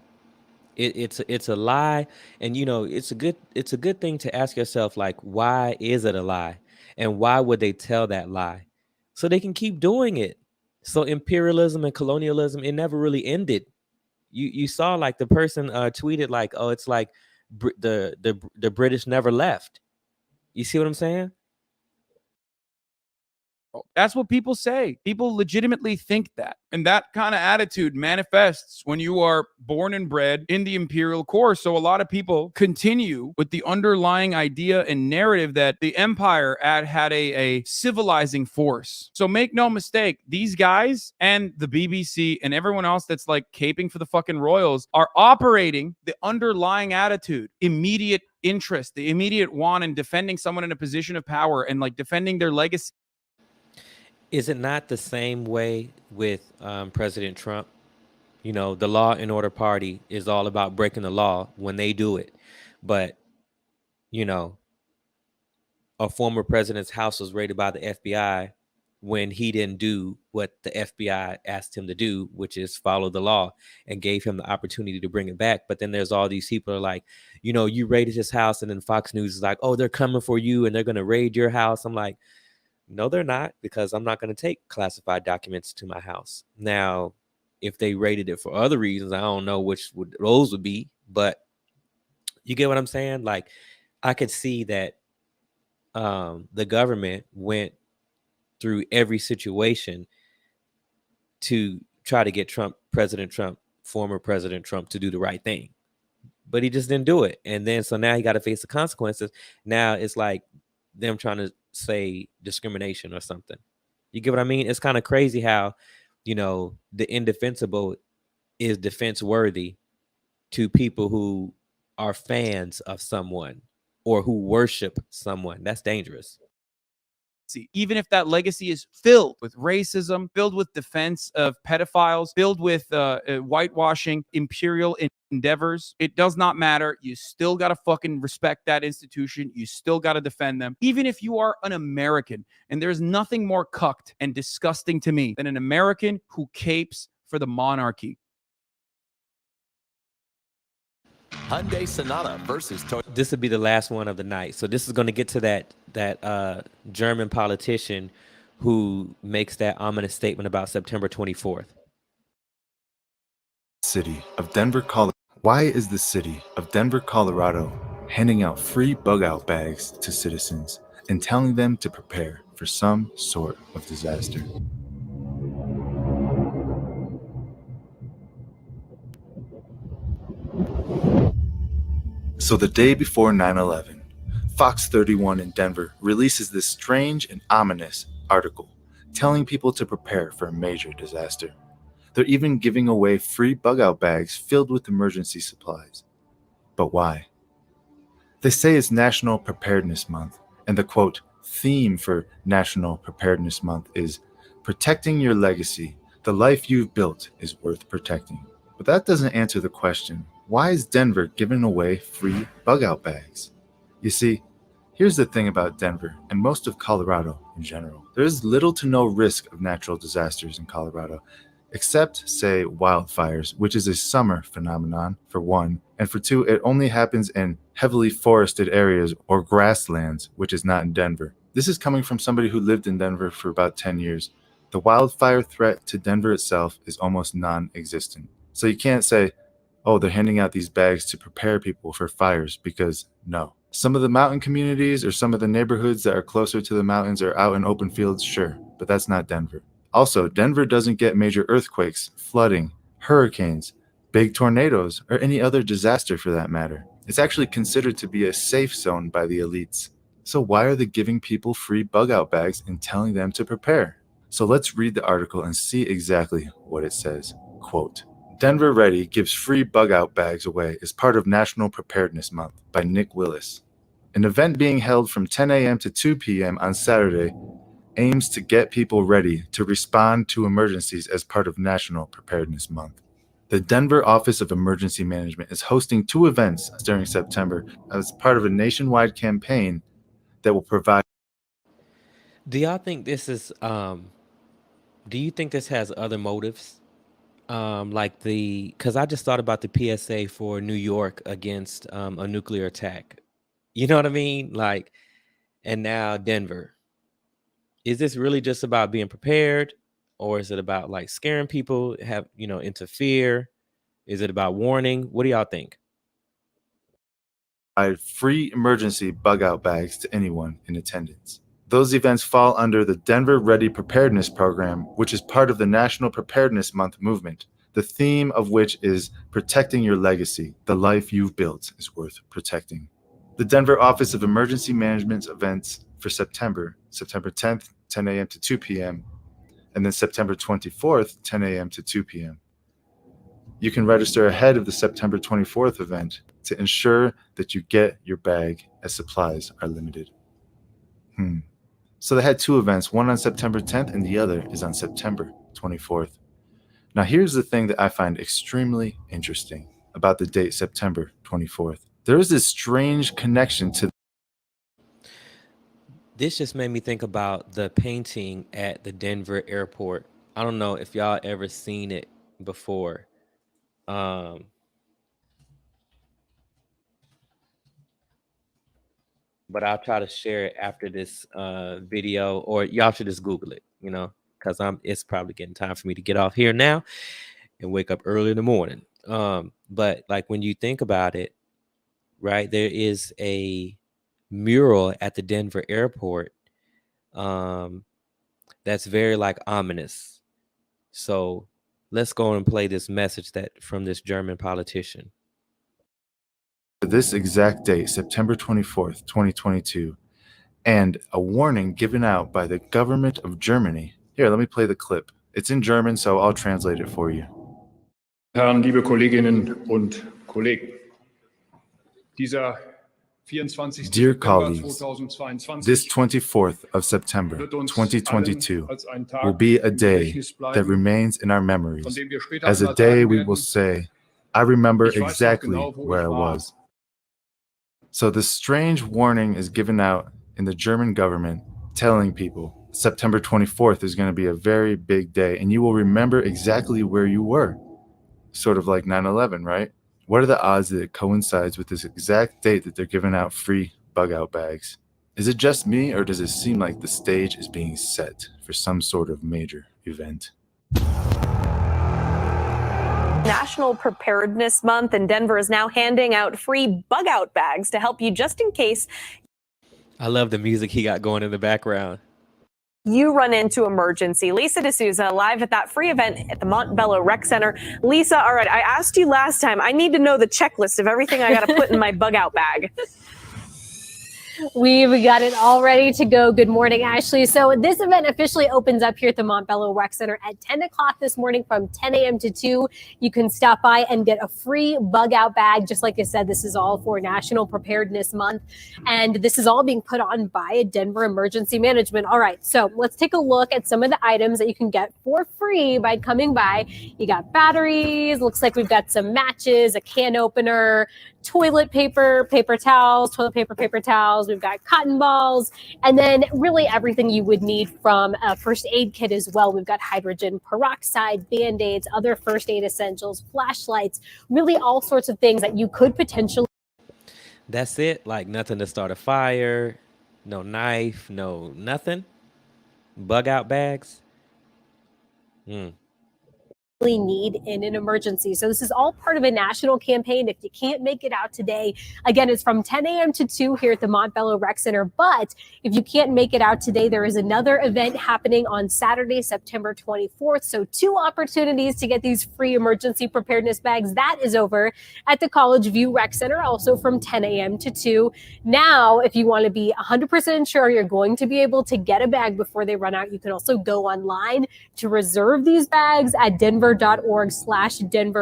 It's a lie, and it's a good thing to ask yourself, like, why is it a lie, and why would they tell that lie? So they can keep doing it. So imperialism and colonialism, it never really ended. You saw, like, the person tweeted like, oh, it's like the British never left. You see what I'm saying? That's what people say. People legitimately think that. And that kind of attitude manifests when you are born and bred in the imperial core. So a lot of people continue with the underlying idea and narrative that the empire had a civilizing force. So make no mistake, these guys and the BBC and everyone else that's like caping for the fucking royals are operating the underlying attitude, immediate interest, the immediate want in defending someone in a position of power and like defending their legacy. Is it not the same way with President Trump? The Law and Order Party is all about breaking the law when they do it. But, a former president's house was raided by the FBI when he didn't do what the FBI asked him to do, which is follow the law, and gave him the opportunity to bring it back. But then there's all these people who are like, you raided his house, and then Fox News is like, oh, they're coming for you and they're going to raid your house. I'm like, no, they're not, because I'm not going to take classified documents to my house. Now, if they raided it for other reasons, I don't know which those would be, but you get what I'm saying? Like, I could see that the government went through every situation to try to get President Trump, former President Trump, to do the right thing. But he just didn't do it. And then so now he got to face the consequences. Now it's like them trying to say discrimination or something. You get what I mean? It's kind of crazy how, the indefensible is defense worthy to people who are fans of someone or who worship someone. That's dangerous. Even if that legacy is filled with racism, filled with defense of pedophiles, filled with whitewashing imperial endeavors, it does not matter. You still got to fucking respect that institution. You still got to defend them. Even if you are an American, and there's nothing more cucked and disgusting to me than an American who capes for the monarchy. Hyundai Sonata versus Toyota. This would be the last one of the night. So this is going to get to that German politician who makes that ominous statement about September 24th. City of Denver, Colorado. Why is the city of Denver, Colorado handing out free bug out bags to citizens and telling them to prepare for some sort of disaster? So the day before 9/11, Fox 31 in Denver releases this strange and ominous article telling people to prepare for a major disaster. They're even giving away free bug-out bags filled with emergency supplies. But why? They say it's National Preparedness Month, and the quote, theme for National Preparedness Month is protecting your legacy. The life you've built is worth protecting. But that doesn't answer the question, why is Denver giving away free bug-out bags? You see, here's the thing about Denver and most of Colorado in general. There is little to no risk of natural disasters in Colorado, except, say, wildfires, which is a summer phenomenon, for one, and for two, it only happens in heavily forested areas or grasslands, which is not in Denver. This is coming from somebody who lived in Denver for about 10 years. The wildfire threat to Denver itself is almost non-existent. So you can't say, oh, they're handing out these bags to prepare people for fires, because no. Some of the mountain communities or some of the neighborhoods that are closer to the mountains or out in open fields, sure, but that's not Denver. Also, Denver doesn't get major earthquakes, flooding, hurricanes, big tornadoes, or any other disaster for that matter. It's actually considered to be a safe zone by the elites. So why are they giving people free bug-out bags and telling them to prepare? So let's read the article and see exactly what it says. Quote, Denver Ready gives free bug-out bags away as part of National Preparedness Month by Nick Willis. An event being held from 10 a.m. to 2 p.m. on Saturday aims to get people ready to respond to emergencies as part of National Preparedness Month. The Denver Office of Emergency Management is hosting 2 events during September as part of a nationwide campaign that will provide. Do y'all think this is, do you think this has other motives? Because I just thought about the PSA for New York against a nuclear attack. You know what I mean? And now Denver. Is this really just about being prepared, or is it about scaring people, interfere? Is it about warning? What do y'all think? Free emergency bug-out bags to anyone in attendance. Those events fall under the Denver Ready Preparedness Program, which is part of the National Preparedness Month movement, the theme of which is protecting your legacy. The life you've built is worth protecting. The Denver Office of Emergency Management's events for September 10th, 10 a.m. to 2 p.m., and then September 24th, 10 a.m. to 2 p.m. You can register ahead of the September 24th event to ensure that you get your bag as supplies are limited. So they had 2 events, one on September 10th and the other is on September 24th. Now here's the thing that I find extremely interesting about the date September 24th. There is this strange connection to. This just made me think about the painting at the Denver airport. I don't know if y'all ever seen it before. But I'll try to share it after this video, or y'all should just Google it, because it's probably getting time for me to get off here now and wake up early in the morning. But when you think about it, right, there is a mural at the Denver airport that's very ominous. So Let's go and play this message that from this German politician. This exact date, September 24th, 2022, and a warning given out by the government of Germany. Here, let me play the clip. It's in German, so I'll translate it for you. Herren, liebe Kolleginnen und Kollegen, dieser 24. Dear September colleagues, 2022 this 24th of September, wird uns 2022, allen als ein Tag will be a im day Gedächtnis that bleiben, remains in our von memories, dem wir später as a einmal day sagen we will werden, say, I remember ich weiß noch exactly genau, wo where ich I war. was. So this strange warning is given out in the German government telling people September 24th is going to be a very big day and you will remember exactly where you were. Sort of like 9/11, right? What are the odds that it coincides with this exact date that they're giving out free bug out bags? Is it just me, or does it seem like the stage is being set for some sort of major event? National Preparedness Month, and Denver is now handing out free bug out bags to help you just in case I love the music he got going in the background. you run into emergency. Lisa D'Souza live at that free event at the Montbello Rec Center. Lisa, all right, I asked you last time. I need to know the checklist of everything I got to put in my bug out bag. We've got it all ready to go. Good morning, Ashley. So this event officially opens up here at the Montbello Rec Center at 10 o'clock this morning from 10 a.m. to 2. You can stop by and get a free bug out bag. Just like I said, this is all for National Preparedness Month. And this is all being put on by Denver Emergency Management. All right, so let's take a look at some of the items that you can get for free by coming by. You got batteries. Looks like we've got some matches, a can opener, toilet paper, paper towels, toilet paper, paper towels. We've got cotton balls, and then really everything you would need from a first aid kit as well. We've got hydrogen peroxide, Band-Aids, other first aid essentials, flashlights, really all sorts of things that you could potentially. That's it? Like nothing to start a fire, no knife, no nothing? Bug out bags? Need in an emergency. So this is all part of a national campaign. If you can't make it out today, again, it's from 10 a.m. to 2 here at the Montbello Rec Center. But if you can't make it out today, there is another event happening on Saturday, September 24th. So 2 opportunities to get these free emergency preparedness bags. That is over at the College View Rec Center, also from 10 a.m. to 2. Now, if you want to be 100% sure you're going to be able to get a bag before they run out, you can also go online to reserve these bags at denver.org/Denver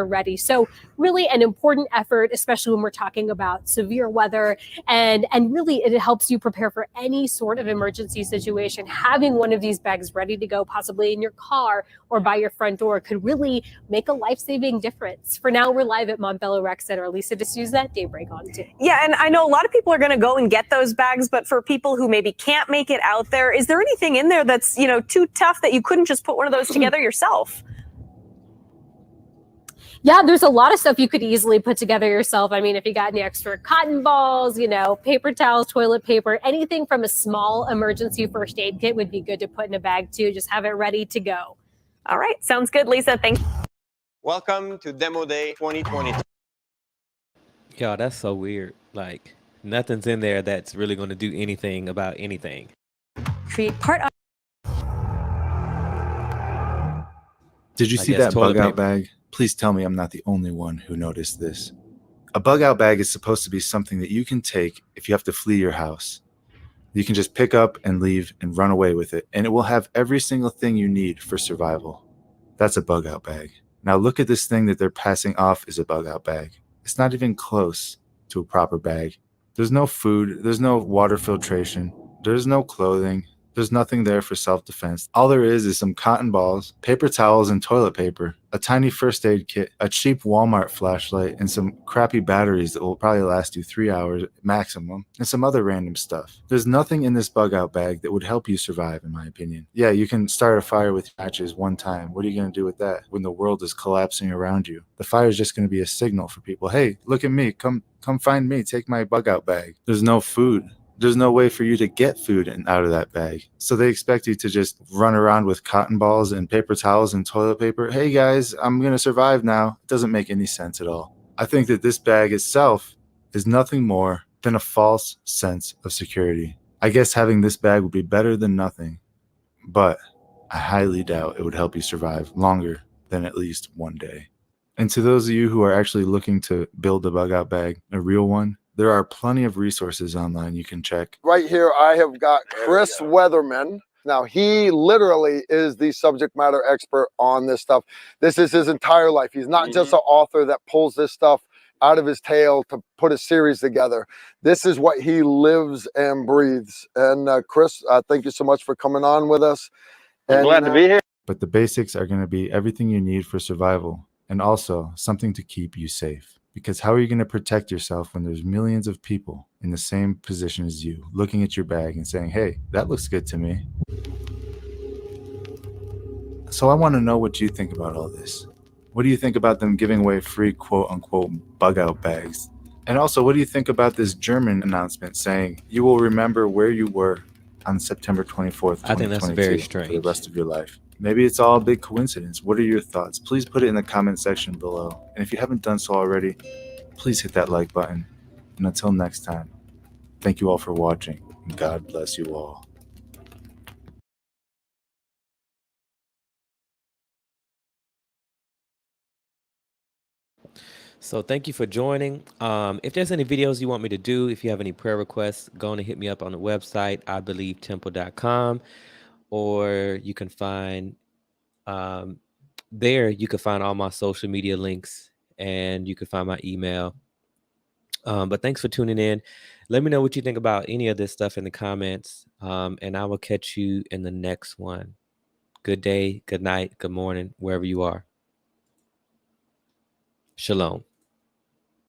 Ready. So really an important effort, especially when we're talking about severe weather, and really it helps you prepare for any sort of emergency situation. Having one of these bags ready to go, possibly in your car or by your front door, could really make a life-saving difference. For now, we're live at Montbello Rec Center. Lisa D'Souza, Daybreak on 2. Yeah, and I know a lot of people are going to go and get those bags, but for people who maybe can't make it out there, is there anything in there that's, too tough that you couldn't just put one of those together yourself? Yeah, there's a lot of stuff you could easily put together yourself. I mean, if you got any extra cotton balls, paper towels, toilet paper, anything from a small emergency first aid kit would be good to put in a bag too. Just have it ready to go. All right. Sounds good, Lisa. Thank you. Welcome to Demo Day 2022. Yo, that's so weird. Like, nothing's in there that's really going to do anything about anything. Create part of. Did you I see guess that toilet bug out paper. bag? Please tell me I'm not the only one who noticed this. A bug out bag is supposed to be something that you can take if you have to flee your house. You can just pick up and leave and run away with it, and it will have every single thing you need for survival. That's a bug out bag. Now look at this thing that they're passing off as a bug out bag. It's not even close to a proper bag. There's no food, there's no water filtration, there's no clothing, there's nothing there for self-defense. All there is some cotton balls, paper towels and toilet paper, a tiny first aid kit, a cheap Walmart flashlight, and some crappy batteries that will probably last you 3 hours maximum, and some other random stuff. There's nothing in this bug out bag that would help you survive, in my opinion. Yeah, you can start a fire with matches one time. What are you going to do with that when the world is collapsing around you? The fire is just going to be a signal for people. Hey, look at me. Come find me. Take my bug out bag. There's no food. There's no way for you to get food out of that bag. So they expect you to just run around with cotton balls and paper towels and toilet paper. Hey guys, I'm going to survive now. It doesn't make any sense at all. I think that this bag itself is nothing more than a false sense of security. I guess having this bag would be better than nothing, but I highly doubt it would help you survive longer than at least one day. And to those of you who are actually looking to build a bug out bag, a real one, there are plenty of resources online you can check. Right here, I have got Chris Weatherman. Now, he literally is the subject matter expert on this stuff. This is his entire life. He's not just an author that pulls this stuff out of his tail to put a series together. This is what he lives and breathes. And Chris, thank you so much for coming on with us. I'm glad to be here. But the basics are going to be everything you need for survival and also something to keep you safe. Because how are you going to protect yourself when there's millions of people in the same position as you, looking at your bag and saying, hey, that looks good to me? So I want to know what you think about all this. What do you think about them giving away free quote-unquote bug-out bags? And also, what do you think about this German announcement saying you will remember where you were on September 24th, 2022 I think that's very for strange. the rest of your life? Maybe it's all a big coincidence. What are your thoughts? Please put it in the comment section below. And if you haven't done so already, please hit that like button. And until next time, thank you all for watching. And God bless you all. So thank you for joining. If there's any videos you want me to do, if you have any prayer requests, go on and hit me up on the website, IBelieveTemple.com, or you can find there you can find all my social media links, and you can find my email. But thanks for tuning in. Let me know what you think about any of this stuff in the comments, and I will catch you in the next one. Good day, good night, good morning, wherever you are. Shalom.